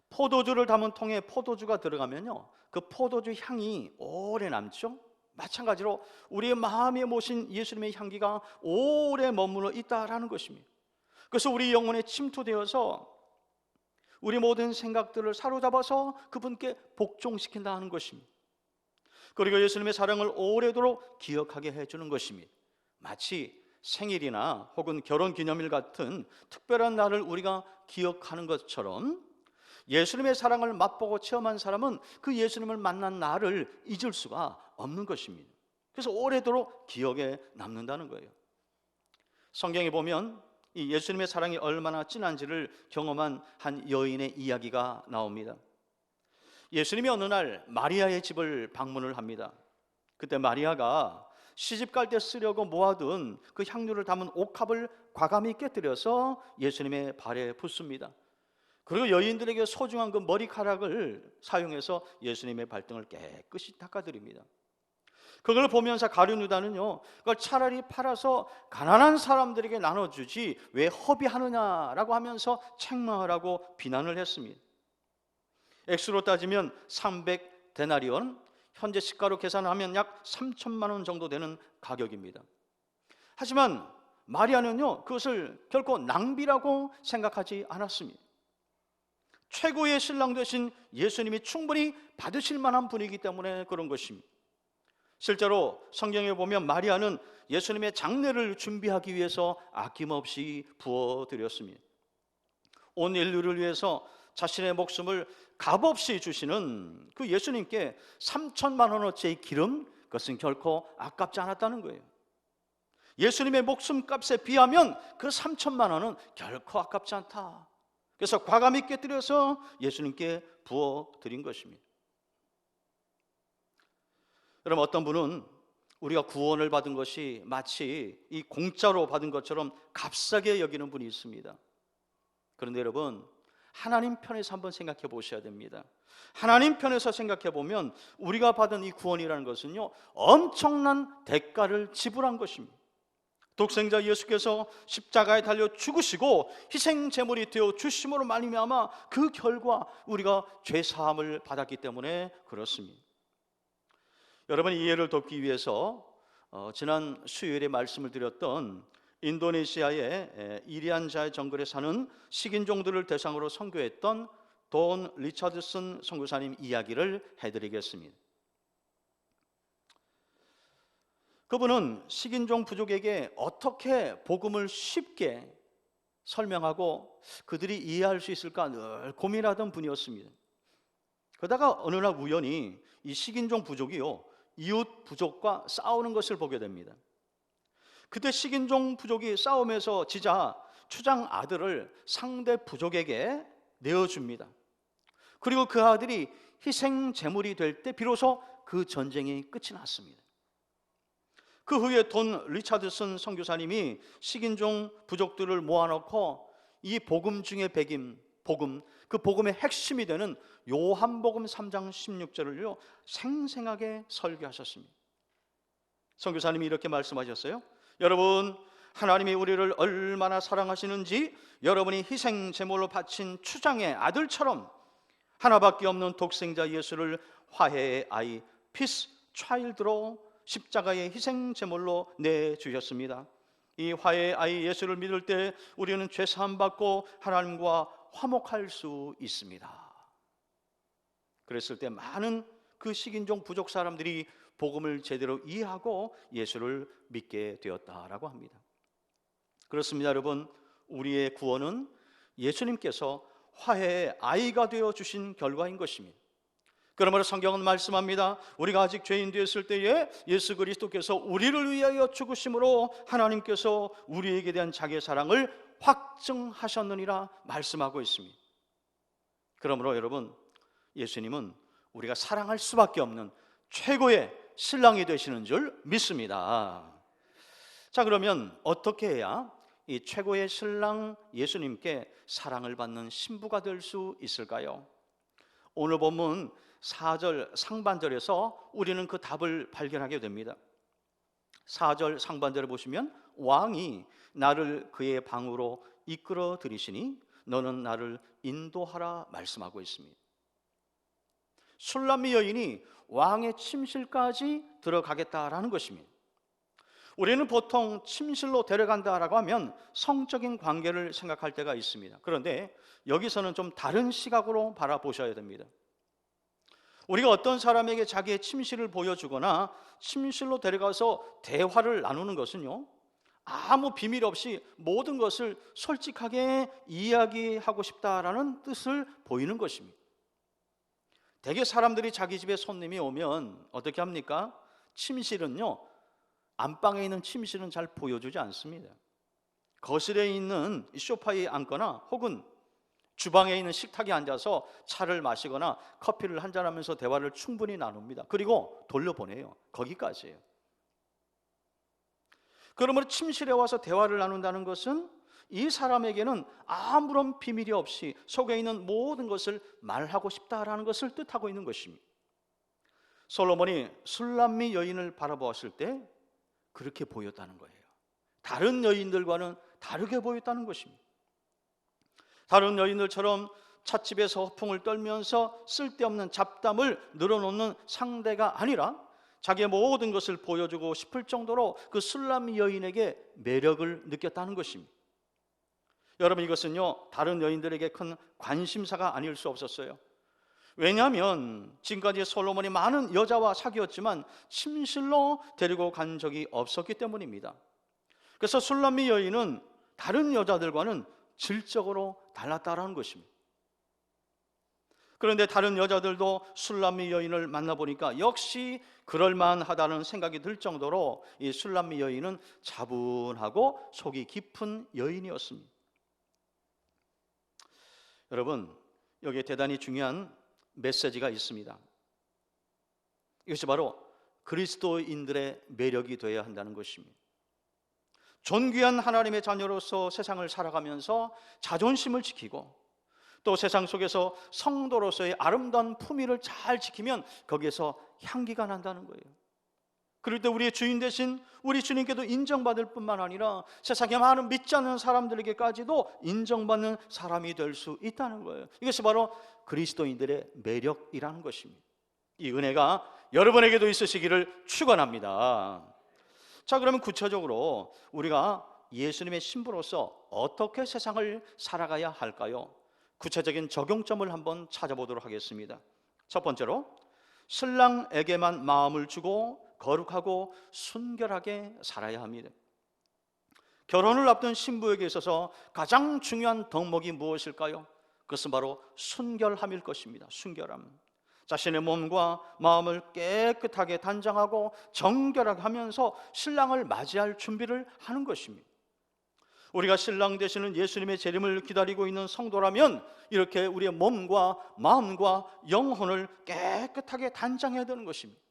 포도주를 담은 통에 포도주가 들어가면요, 그 포도주 향이 오래 남죠. 마찬가지로 우리의 마음에 모신 예수님의 향기가 오래 머물러 있다라는 것입니다. 그래서 우리 영혼에 침투되어서 우리 모든 생각들을 사로잡아서 그분께 복종시킨다는 것입니다. 그리고 예수님의 사랑을 오래도록 기억하게 해주는 것입니다. 마치 생일이나 혹은 결혼기념일 같은 특별한 날을 우리가 기억하는 것처럼 예수님의 사랑을 맛보고 체험한 사람은 그 예수님을 만난 날을 잊을 수가 없는 것입니다. 그래서 오래도록 기억에 남는다는 거예요. 성경에 보면 이 예수님의 사랑이 얼마나 진한지를 경험한 한 여인의 이야기가 나옵니다. 예수님이 어느 날 마리아의 집을 방문을 합니다. 그때 마리아가 시집 갈 때 쓰려고 모아둔 그 향료를 담은 옥합을 과감히 깨뜨려서 예수님의 발에 붓습니다. 그리고 여인들에게 소중한 그 머리카락을 사용해서 예수님의 발등을 깨끗이 닦아드립니다. 그걸 보면서 가룟 유다는요, 그걸 차라리 팔아서 가난한 사람들에게 나눠주지 왜 허비하느냐라고 하면서 책망하라고 비난을 했습니다. 액수로 따지면 300데나리온, 현재 시가로 계산하면 약 3천만 원 정도 되는 가격입니다. 하지만 마리아는요, 그것을 결코 낭비라고 생각하지 않았습니다. 최고의 신랑 되신 예수님이 충분히 받으실 만한 분이기 때문에 그런 것입니다. 실제로 성경에 보면 마리아는 예수님의 장례를 준비하기 위해서 아낌없이 부어드렸습니다. 온 인류를 위해서 자신의 목숨을 값없이 주시는 그 예수님께 3천만 원어치의 기름, 그것은 결코 아깝지 않았다는 거예요. 예수님의 목숨값에 비하면 그 3천만 원은 결코 아깝지 않다. 그래서 과감히 깨뜨려서 예수님께 부어드린 것입니다. 여러분, 어떤 분은 우리가 구원을 받은 것이 마치 이 공짜로 받은 것처럼 값싸게 여기는 분이 있습니다. 그런데 여러분, 하나님 편에서 한번 생각해 보셔야 됩니다. 하나님 편에서 생각해 보면 우리가 받은 이 구원이라는 것은요, 엄청난 대가를 지불한 것입니다. 독생자 예수께서 십자가에 달려 죽으시고 희생 제물이 되어 주심으로 말미암아 그 결과 우리가 죄 사함을 받았기 때문에 그렇습니다. 여러분, 이해를 돕기 위해서 지난 수요일에 말씀을 드렸던 인도네시아의 이리안자의 정글에 사는 식인종들을 대상으로 선교했던 돈 리처드슨 선교사님 이야기를 해드리겠습니다. 그분은 식인종 부족에게 어떻게 복음을 쉽게 설명하고 그들이 이해할 수 있을까 늘 고민하던 분이었습니다. 그러다가 어느 날 우연히 이 식인종 부족이요, 이웃 부족과 싸우는 것을 보게 됩니다. 그때 식인종 부족이 싸움에서 지자 추장 아들을 상대 부족에게 내어줍니다. 그리고 그 아들이 희생 제물이 될 때 비로소 그 전쟁이 끝이 났습니다. 그 후에 돈 리차드슨 선교사님이 식인종 부족들을 모아놓고 이 복음 중의 백임, 복음, 그 복음의 핵심이 되는 요한복음 3장 16절을요 생생하게 설교하셨습니다. 선교사님이 이렇게 말씀하셨어요. 여러분, 하나님이 우리를 얼마나 사랑하시는지 여러분이 희생 제물로 바친 추장의 아들처럼 하나밖에 없는 독생자 예수를 화해의 아이 피스 차일드로 십자가의 희생 제물로 내주셨습니다. 이 화해의 아이 예수를 믿을 때 우리는 죄 사함 받고 하나님과 화목할 수 있습니다. 그랬을 때 많은 그 식인종 부족 사람들이 복음을 제대로 이해하고 예수를 믿게 되었다라고 합니다. 그렇습니다, 여러분. 우리의 구원은 예수님께서 화해의 아이가 되어 주신 결과인 것입니다. 그러므로 성경은 말씀합니다. 우리가 아직 죄인 되었을 때에 예수 그리스도께서 우리를 위하여 죽으심으로 하나님께서 우리에게 대한 자기의 사랑을 확증하셨느니라 말씀하고 있습니다. 그러므로 여러분, 예수님은 우리가 사랑할 수밖에 없는 최고의 신랑이 되시는 줄 믿습니다. 자, 그러면 어떻게 해야 이 최고의 신랑 예수님께 사랑을 받는 신부가 될 수 있을까요? 오늘 본문 4절 상반절에서 우리는 그 답을 발견하게 됩니다. 4절 상반절에 보시면 왕이 나를 그의 방으로 이끌어 들이시니 너는 나를 인도하라 말씀하고 있습니다. 술람미 여인이 왕의 침실까지 들어가겠다라는 것입니다. 우리는 보통 침실로 데려간다라고 하면 성적인 관계를 생각할 때가 있습니다. 그런데 여기서는 좀 다른 시각으로 바라보셔야 됩니다. 우리가 어떤 사람에게 자기의 침실을 보여주거나 침실로 데려가서 대화를 나누는 것은요, 아무 비밀 없이 모든 것을 솔직하게 이야기하고 싶다라는 뜻을 보이는 것입니다. 대개 사람들이 자기 집에 손님이 오면 어떻게 합니까? 침실은요, 안방에 있는 침실은 잘 보여주지 않습니다. 거실에 있는 소파에 앉거나 혹은 주방에 있는 식탁에 앉아서 차를 마시거나 커피를 한잔하면서 대화를 충분히 나눕니다. 그리고 돌려보내요. 거기까지예요. 그러므로 침실에 와서 대화를 나눈다는 것은 이 사람에게는 아무런 비밀이 없이 속에 있는 모든 것을 말하고 싶다라는 것을 뜻하고 있는 것입니다. 솔로몬이 술람미 여인을 바라보았을 때 그렇게 보였다는 거예요. 다른 여인들과는 다르게 보였다는 것입니다. 다른 여인들처럼 찻집에서 허풍을 떨면서 쓸데없는 잡담을 늘어놓는 상대가 아니라 자기의 모든 것을 보여주고 싶을 정도로 그 술람미 여인에게 매력을 느꼈다는 것입니다. 여러분, 이것은요, 다른 여인들에게 큰 관심사가 아닐 수 없었어요. 왜냐하면 지금까지 솔로몬이 많은 여자와 사귀었지만 침실로 데리고 간 적이 없었기 때문입니다. 그래서 술람미 여인은 다른 여자들과는 질적으로 달랐다라는 것입니다. 그런데 다른 여자들도 술람미 여인을 만나보니까 역시 그럴만하다는 생각이 들 정도로 이 술람미 여인은 차분하고 속이 깊은 여인이었습니다. 여러분, 여기에 대단히 중요한 메시지가 있습니다. 이것이 바로 그리스도인들의 매력이 되어야 한다는 것입니다. 존귀한 하나님의 자녀로서 세상을 살아가면서 자존심을 지키고 또 세상 속에서 성도로서의 아름다운 품위를 잘 지키면 거기에서 향기가 난다는 거예요. 그럴 때 우리의 주인 되신 우리 주님께도 인정받을 뿐만 아니라 세상에 많은 믿지 않는 사람들에게까지도 인정받는 사람이 될 수 있다는 거예요. 이것이 바로 그리스도인들의 매력이라는 것입니다. 이 은혜가 여러분에게도 있으시기를 축원합니다. 자, 그러면 구체적으로 우리가 예수님의 신부로서 어떻게 세상을 살아가야 할까요? 구체적인 적용점을 한번 찾아보도록 하겠습니다. 첫 번째로, 신랑에게만 마음을 주고 거룩하고 순결하게 살아야 합니다. 결혼을 앞둔 신부에게 있어서 가장 중요한 덕목이 무엇일까요? 그것은 바로 순결함일 것입니다. 순결함. 자신의 몸과 마음을 깨끗하게 단장하고 정결하게 하면서 신랑을 맞이할 준비를 하는 것입니다. 우리가 신랑 되시는 예수님의 재림을 기다리고 있는 성도라면 이렇게 우리의 몸과 마음과 영혼을 깨끗하게 단장해야 되는 것입니다.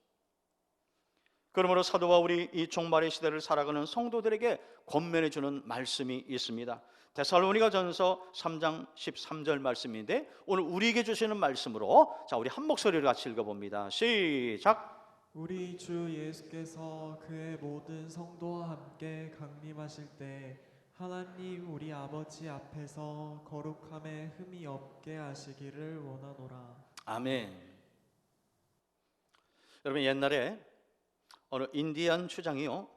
그러므로 사도 바울이 이 종말의 시대를 살아가는 성도들에게 권면해 주는 말씀이 있습니다. 데살로니가전서 3장 13절 말씀인데 오늘 우리에게 주시는 말씀으로 자, 우리 한 목소리로 같이 읽어봅니다. 시작. 우리 주 예수께서 그의 모든 성도와 함께 강림하실 때 하나님 우리 아버지 앞에서 거룩함에 흠이 없게 하시기를 원하노라. 아멘. 여러분, 옛날에 어느 인디안 추장이요,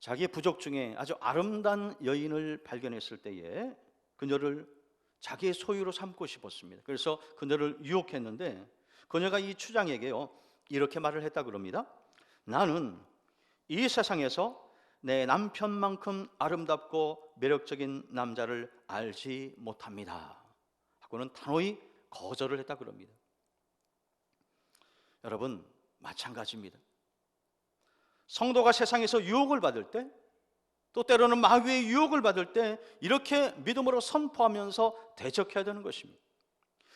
자기의 부족 중에 아주 아름다운 여인을 발견했을 때에 그녀를 자기의 소유로 삼고 싶었습니다. 그래서 그녀를 유혹했는데 그녀가 이 추장에게요 이렇게 말을 했다 그럽니다. 나는 이 세상에서 내 남편만큼 아름답고 매력적인 남자를 알지 못합니다 하고는 단호히 거절을 했다 그럽니다. 여러분, 마찬가지입니다. 성도가 세상에서 유혹을 받을 때, 또 때로는 마귀의 유혹을 받을 때 이렇게 믿음으로 선포하면서 대적해야 되는 것입니다.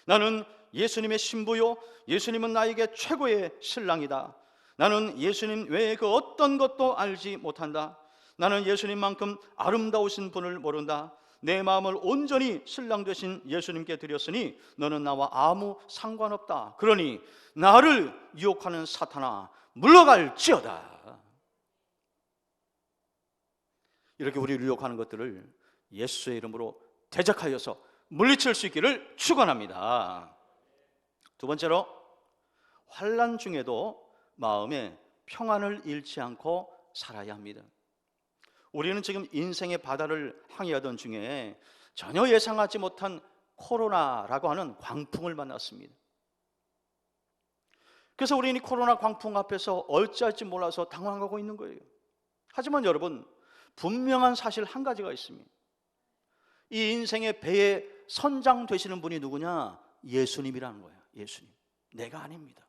나는 예수님의 신부요, 예수님은 나에게 최고의 신랑이다. 나는 예수님 외에 그 어떤 것도 알지 못한다. 나는 예수님만큼 아름다우신 분을 모른다. 내 마음을 온전히 신랑 되신 예수님께 드렸으니 너는 나와 아무 상관없다. 그러니 나를 유혹하는 사탄아, 물러갈지어다. 이렇게 우리를 유혹하는 것들을 예수의 이름으로 대적하여서 물리칠 수 있기를 축원합니다. 두 번째로, 환난 중에도 마음에 평안을 잃지 않고 살아야 합니다. 우리는 지금 인생의 바다를 항해하던 중에 전혀 예상하지 못한 코로나라고 하는 광풍을 만났습니다. 그래서 우리는 이 코로나 광풍 앞에서 어찌할지 몰라서 당황하고 있는 거예요. 하지만 여러분, 분명한 사실 한 가지가 있습니다. 이 인생의 배에 선장 되시는 분이 누구냐? 예수님이라는 거예요. 예수님, 내가 아닙니다.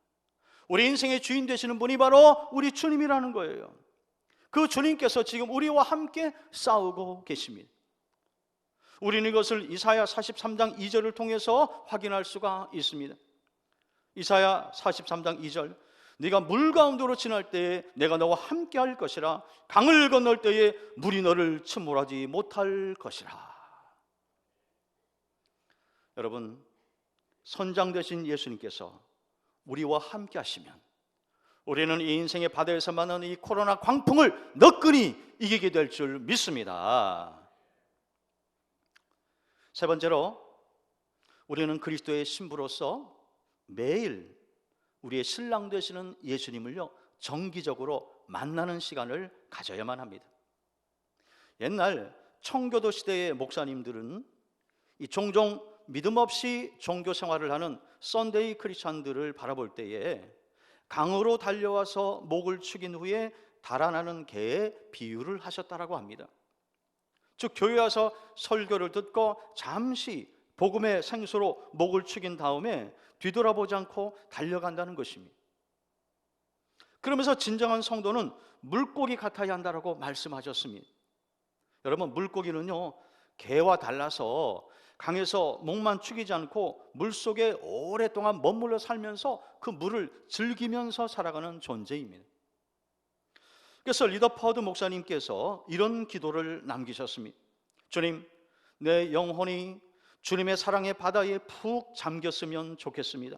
우리 인생의 주인 되시는 분이 바로 우리 주님이라는 거예요. 그 주님께서 지금 우리와 함께 싸우고 계십니다. 우리는 이것을 이사야 43장 2절을 통해서 확인할 수가 있습니다. 이사야 43장 2절, 네가 물 가운데로 지날 때에 내가 너와 함께 할 것이라. 강을 건널 때에 물이 너를 침몰하지 못할 것이라. 여러분, 선장 되신 예수님께서 우리와 함께 하시면 우리는 이 인생의 바다에서 만나는 이 코로나 광풍을 너끈히 이기게 될 줄 믿습니다. 세 번째로, 우리는 그리스도의 신부로서 매일 우리의 신랑 되시는 예수님을요 정기적으로 만나는 시간을 가져야만 합니다. 옛날 청교도 시대의 목사님들은 이 종종 믿음 없이 종교 생활을 하는 썬데이 크리스찬들을 바라볼 때에 강으로 달려와서 목을 축인 후에 달아나는 개의 비유를 하셨다라고 합니다. 즉, 교회 와서 설교를 듣고 잠시 복음의 생수로 목을 축인 다음에 뒤돌아보지 않고 달려간다는 것입니다. 그러면서 진정한 성도는 물고기 같아야 한다라고 말씀하셨습니다. 여러분, 물고기는요 개와 달라서 강에서 목만 축이지 않고 물속에 오랫동안 머물러 살면서 그 물을 즐기면서 살아가는 존재입니다. 그래서 리더퍼드 목사님께서 이런 기도를 남기셨습니다. 주님, 내 영혼이 주님의 사랑의 바다에 푹 잠겼으면 좋겠습니다.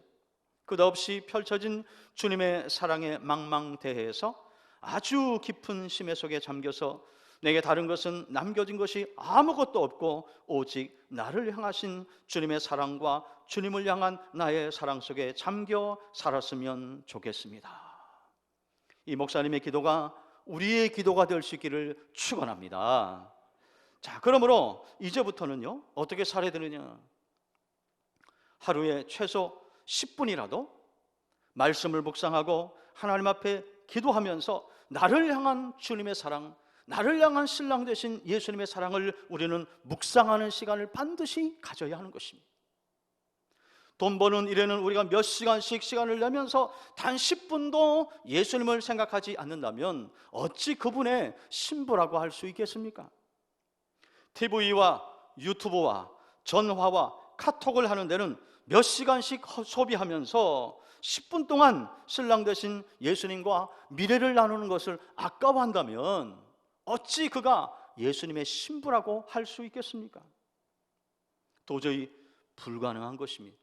끝없이 펼쳐진 주님의 사랑의 망망대해에서 아주 깊은 심해 속에 잠겨서 내게 다른 것은 남겨진 것이 아무것도 없고 오직 나를 향하신 주님의 사랑과 주님을 향한 나의 사랑 속에 잠겨 살았으면 좋겠습니다. 이 목사님의 기도가 우리의 기도가 될 수 있기를 축원합니다. 자, 그러므로 이제부터는요 어떻게 살아야 되느냐? 하루에 최소 10분이라도 말씀을 묵상하고 하나님 앞에 기도하면서 나를 향한 주님의 사랑, 나를 향한 신랑 되신 예수님의 사랑을 우리는 묵상하는 시간을 반드시 가져야 하는 것입니다. 돈 버는 일에는 우리가 몇 시간씩 시간을 내면서 단 10분도 예수님을 생각하지 않는다면 어찌 그분의 신부라고 할 수 있겠습니까? TV와 유튜브와 전화와 카톡을 하는 데는 몇 시간씩 소비하면서 10분 동안 신랑 되신 예수님과 미래를 나누는 것을 아까워한다면 어찌 그가 예수님의 신부라고 할 수 있겠습니까? 도저히 불가능한 것입니다.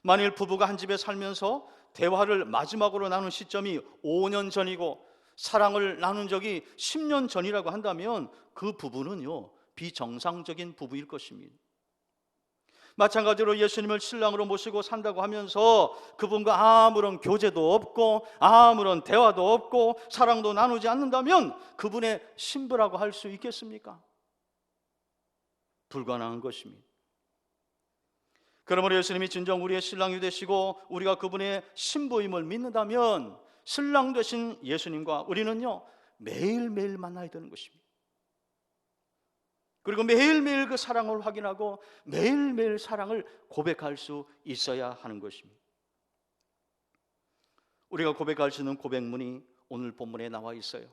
만일 부부가 한 집에 살면서 대화를 마지막으로 나눈 시점이 5년 전이고 사랑을 나눈 적이 10년 전이라고 한다면 그 부부는요, 비정상적인 부부일 것입니다. 마찬가지로 예수님을 신랑으로 모시고 산다고 하면서 그분과 아무런 교제도 없고 아무런 대화도 없고 사랑도 나누지 않는다면 그분의 신부라고 할 수 있겠습니까? 불가능한 것입니다. 그러므로 예수님이 진정 우리의 신랑이 되시고 우리가 그분의 신부임을 믿는다면 신랑 되신 예수님과 우리는요, 매일매일 만나야 되는 것입니다. 그리고 매일매일 그 사랑을 확인하고 매일매일 사랑을 고백할 수 있어야 하는 것입니다. 우리가 고백할 수 있는 고백문이 오늘 본문에 나와 있어요.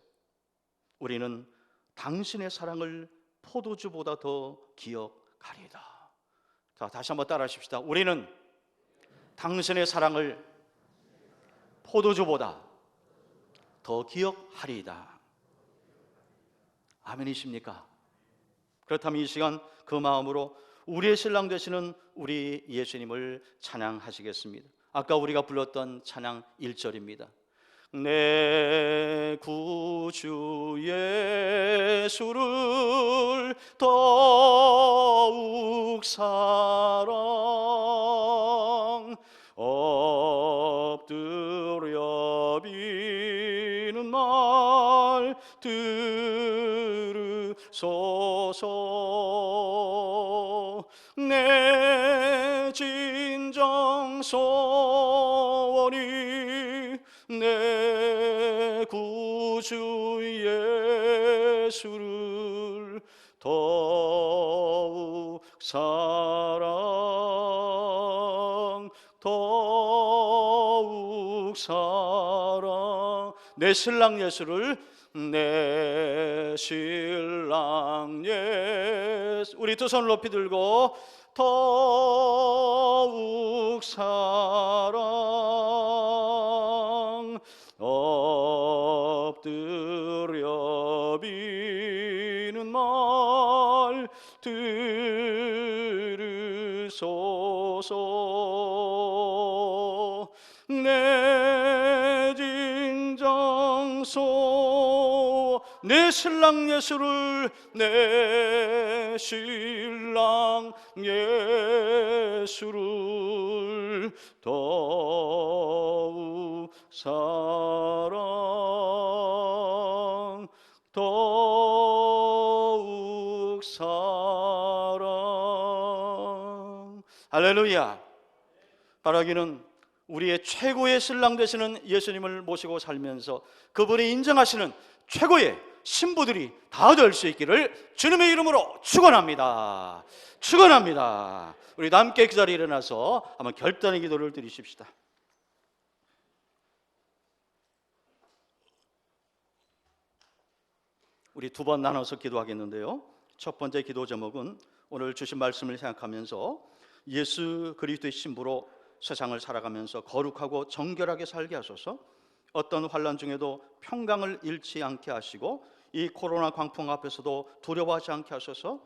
우리는 당신의 사랑을 포도주보다 더 기억하리이다. 자, 다시 한번 따라 하십시다. 우리는 당신의 사랑을 포도주보다 더 기억하리이다. 아멘이십니까? 그렇다면 이 시간 그 마음으로 우리의 신랑 되시는 우리 예수님을 찬양하시겠습니다. 아까 우리가 불렀던 찬양 1절입니다. 내 구주 예수를 더욱 사랑 엎드려 비는 말 들으소서. 내 진정 소원이 내 구주 예수를 더욱 사랑 더욱 사랑. 내 신랑 예수를 내 신랑 예수. 우리 두 손을 높이 들고 더욱 사랑 엎드려 비는 말 들으소서. 내 진정 소 내 신랑 예수를 내 신랑 예수를 더욱 사랑 더욱 사랑. 할렐루야. 바라기는 우리의 최고의 신랑 되시는 예수님을 모시고 살면서 그분이 인정하시는 최고의 신부들이 다 될 수 있기를 주님의 이름으로 축원합니다. 축원합니다. 우리 함께 그 자리에 일어나서 한번 결단의 기도를 드리십시다. 우리 두 번 나눠서 기도하겠는데요, 첫 번째 기도 제목은 오늘 주신 말씀을 생각하면서 예수 그리스도의 신부로 세상을 살아가면서 거룩하고 정결하게 살게 하소서. 어떤 환난 중에도 평강을 잃지 않게 하시고 이 코로나 광풍 앞에서도 두려워하지 않게 하소서.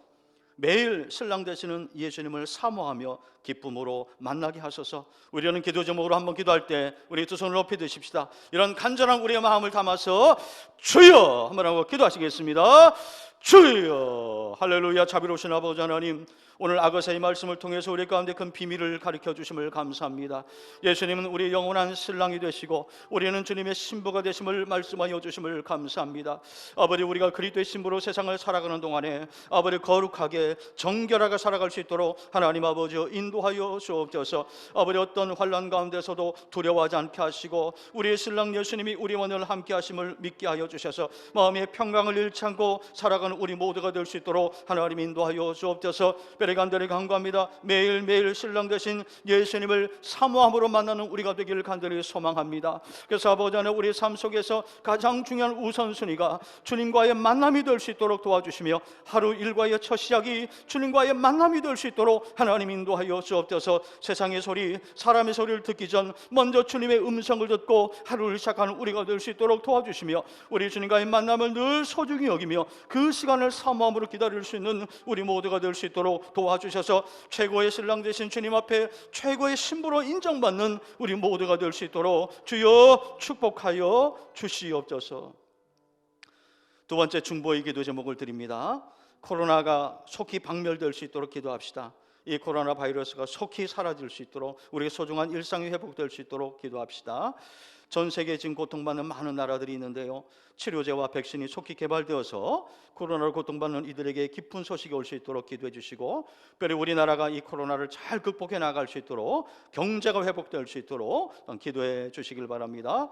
매일 신랑 되시는 예수님을 사모하며 기쁨으로 만나게 하소서. 우리는 기도 제목으로 한번 기도할 때 우리 두 손을 높이 드십시다. 이런 간절한 우리의 마음을 담아서 주여 한번 하고 기도하시겠습니다. 주여. 할렐루야. 자비로우신 아버지 하나님, 오늘 아거사의 말씀을 통해서 우리 가운데 큰 비밀을 가르쳐 주심을 감사합니다. 예수님은 우리의 영원한 신랑이 되시고 우리는 주님의 신부가 되심을 말씀하여 주심을 감사합니다. 아버지, 우리가 그리스도의 신부로 세상을 살아가는 동안에 아버지 거룩하게 정결하게 살아갈 수 있도록 하나님 아버지 인도하여 주옵소서. 아버지, 어떤 환난 가운데서도 두려워하지 않게 하시고 우리의 신랑 예수님이 우리와 늘 함께 하심을 믿게 하여 주셔서 마음의 평강을 잃지 않고 살아가는 우리 모두가 될 수 있도록 하나님 인도하여 주옵소서. 간절히 간구합니다. 매일매일 신랑 되신 예수님을 사모함으로 만나는 우리가 되기를 간절히 소망합니다. 그래서 아버지 하나님, 우리 삶 속에서 가장 중요한 우선순위가 주님과의 만남이 될 수 있도록 도와주시며 하루 일과의 첫 시작이 주님과의 만남이 될 수 있도록 하나님 인도하여 주옵소서. 세상의 소리, 사람의 소리를 듣기 전 먼저 주님의 음성을 듣고 하루를 시작하는 우리가 될 수 있도록 도와주시며 우리 주님과의 만남을 늘 소중히 여기며 그 시간을 사모함으로 기다릴 수 있는 우리 모두가 될 수 있도록 도와주셔서 최고의 신랑 되신 주님 앞에 최고의 신부로 인정받는 우리 모두가 될 수 있도록 주여 축복하여 주시옵소서. 두 번째 중보의 기도 제목을 드립니다. 코로나가 속히 박멸될 수 있도록 기도합시다. 이 코로나 바이러스가 속히 사라질 수 있도록 우리의 소중한 일상이 회복될 수 있도록 기도합시다. 전 세계에 지금 고통받는 많은 나라들이 있는데요, 치료제와 백신이 속히 개발되어서 코로나로 고통받는 이들에게 기쁜 소식이 올 수 있도록 기도해 주시고, 특별히 우리나라가 이 코로나를 잘 극복해 나갈 수 있도록 경제가 회복될 수 있도록 기도해 주시길 바랍니다.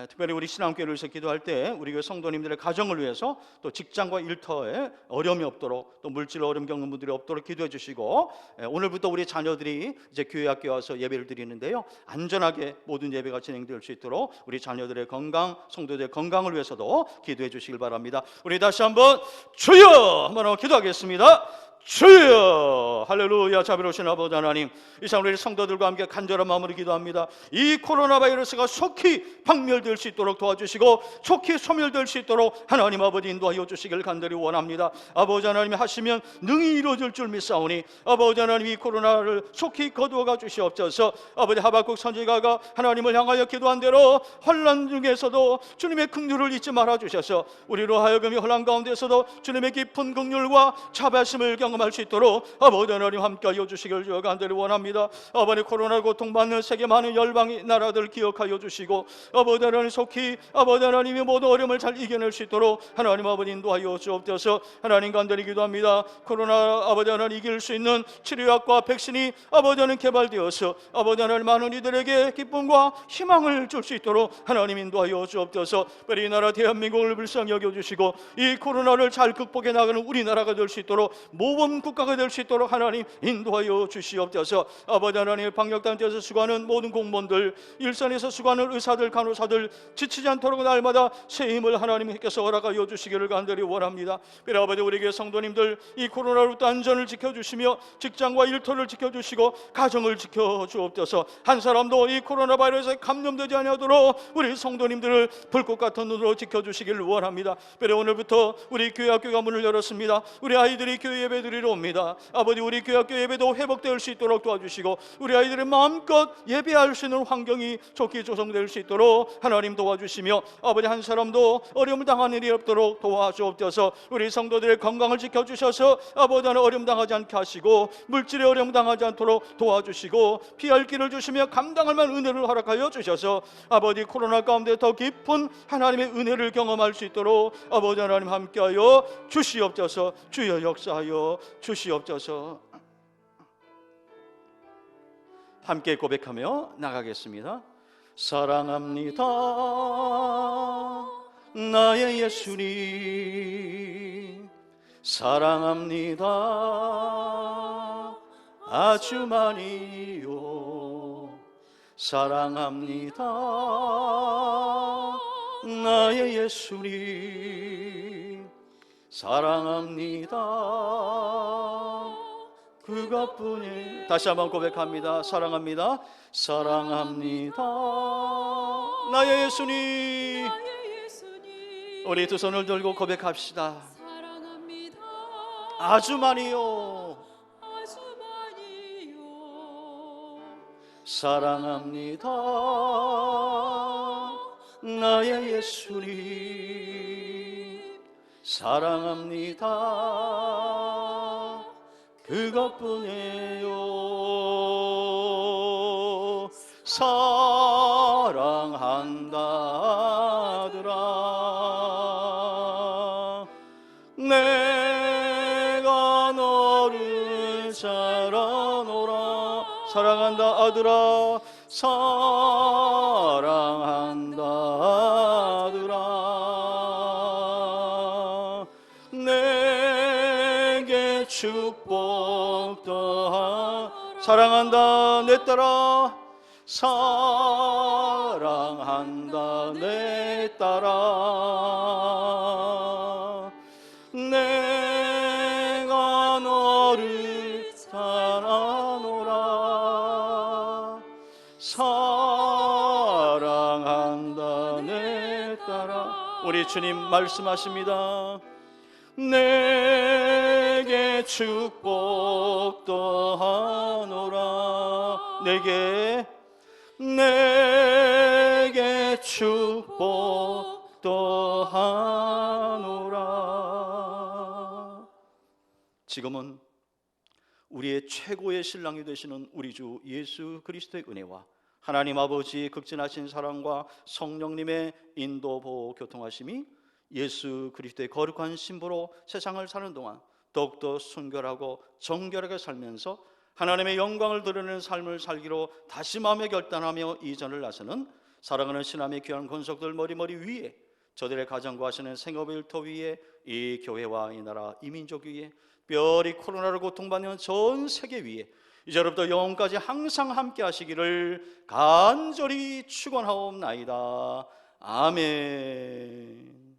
특별히 우리 신앙교회를 위해서 기도할 때 우리 교회 성도님들의 가정을 위해서, 또 직장과 일터에 어려움이 없도록, 또 물질 어려움 겪는 분들이 없도록 기도해 주시고, 오늘부터 우리 자녀들이 이제 교회 학교에 와서 예배를 드리는데요, 안전하게 모든 예배가 진행될 수 있도록 우리 자녀들의 건강, 성도들의 건강을 위해서도 기도해 주시길 바랍니다. 우리 다시 한번 주여 한번 기도하겠습니다. 주여, 할렐루야. 자비로우신 아버지 하나님, 이 시간 우리 성도들과 함께 간절한 마음으로 기도합니다. 이 코로나 바이러스가 속히 박멸될 수 있도록 도와주시고 속히 소멸될 수 있도록 하나님 아버지 인도하여 주시길 간절히 원합니다. 아버지 하나님이 하시면 능히 이루어질 줄 믿사오니 아버지 하나님, 이 코로나를 속히 거두어가 주시옵소서. 아버지, 하박국 선지자가 하나님을 향하여 기도한 대로 환난 중에서도 주님의 긍휼을 잊지 말아 주셔서 우리로 하여금 이 혼란 가운데서도 주님의 깊은 긍휼과 자비하심을 경험할 수 있도록 아버지 하나님 함께하여 주시길 주여 간절히 원합니다. 아버지, 코로나 고통받는 세계 많은 열방의 나라들 기억하여 주시고 아버지 하나님 속히 아버지 하나님이 모든 어려움을 잘 이겨낼 수 있도록 하나님 아버지 인도하여 주옵소서. 하나님 간절히 기도합니다. 코로나 아버지 하나님 이길 수 있는 치료약과 백신이 아버지 하나님 개발되어서 아버지 하나님 많은 이들에게 기쁨과 희망을 줄 수 있도록 하나님 인도하여 주옵소서. 특별히 이 나라 대한민국을 불쌍히 여겨주시고 이 코로나를 잘 극복해 나가는 우리나라가 될 수 있도록 모범 국가가 될 수 있도록 하나님 인도하여 주시옵소서. 아버지 하나님, 방역단체에서 수고하는 모든 공무원들, 일선에서 수고하는 의사들, 간호사들 지치지 않도록 날마다 새 힘을 하나님께서 허락하여 주시기를 간절히 원합니다. 그래 아버지, 우리 교회 성도님들 이 코로나로부터 안전을 지켜주시며 직장과 일터를 지켜주시고 가정을 지켜주옵소서. 한 사람도 이 코로나 바이러스에 감염되지 아니하도록 우리 성도님들을 불꽃 같은 눈으로 지켜주시기를 원합니다. 그래 오늘부터 우리 교회 학교가 문을 열었습니다. 우리 아이들이 교회 예배 드리러 옵니다. 아버지, 우리 교회 학교 예배도 회복될 수 있도록 도와주시고 우리 아이들의 마음껏 예배할 수 있는 환경이 좋게 조성될 수 있도록 하나님 도와주시며 아버지, 한 사람도 어려움을 당하는 일이 없도록 도와주옵소서. 우리 성도들의 건강을 지켜주셔서 아버지 하나님 어려움 당하지 않게 하시고 물질의 어려움 당하지 않도록 도와주시고 피할 길을 주시며 감당할 만한 은혜를 허락하여 주셔서 아버지, 코로나 가운데 더 깊은 하나님의 은혜를 경험할 수 있도록 아버지 하나님 함께하여 주시옵소서. 주여 역사하여 주시옵소서. 함께 고백하며 나가겠습니다. 사랑합니다 나의 예수님, 사랑합니다 아주 많이요. 사랑합니다 나의 예수님, 사랑합니다 그것뿐이. 다시 한번 고백합니다. 사랑합니다. 사랑합니다 나의 예수님. 나의 예수님, 우리 두 손을 들고 고백합시다. 사랑합니다. 아주 많이요. 아주 많이요. 사랑합니다 나의 예수님, 사랑합니다 그것뿐이에요. 사랑한다더라 내가 너를 사랑하노라. 사랑한다 아들아, 사랑한다 아들아 내게 축복 더하. 사랑한다 내 딸아, 사랑한다 내 딸아 내가 너를 사랑하노라. 사랑한다 내 딸아. 우리 주님 말씀하십니다. 내게 축복 더하노라. 내게 축복 더하노라. 지금은 우리의 최고의 신랑이 되시는 우리 주 예수 그리스도의 은혜와 하나님 아버지의 극진하신 사랑과 성령님의 인도 보호 교통하심이 예수 그리스도의 거룩한 신부로 세상을 사는 동안 더욱더 순결하고 정결하게 살면서 하나님의 영광을 드러내는 삶을 살기로 다시 마음에 결단하며 이전을 나서는 사랑하는 신함의 귀한 권속들 머리머리 위에, 저들의 가정과 하시는 생업의 일터 위에, 이 교회와 이 나라 이 민족 위에, 특별히 코로나로 고통받는 전 세계 위에 이제로부터 영원까지 항상 함께 하시기를 간절히 축원하옵나이다. 아멘.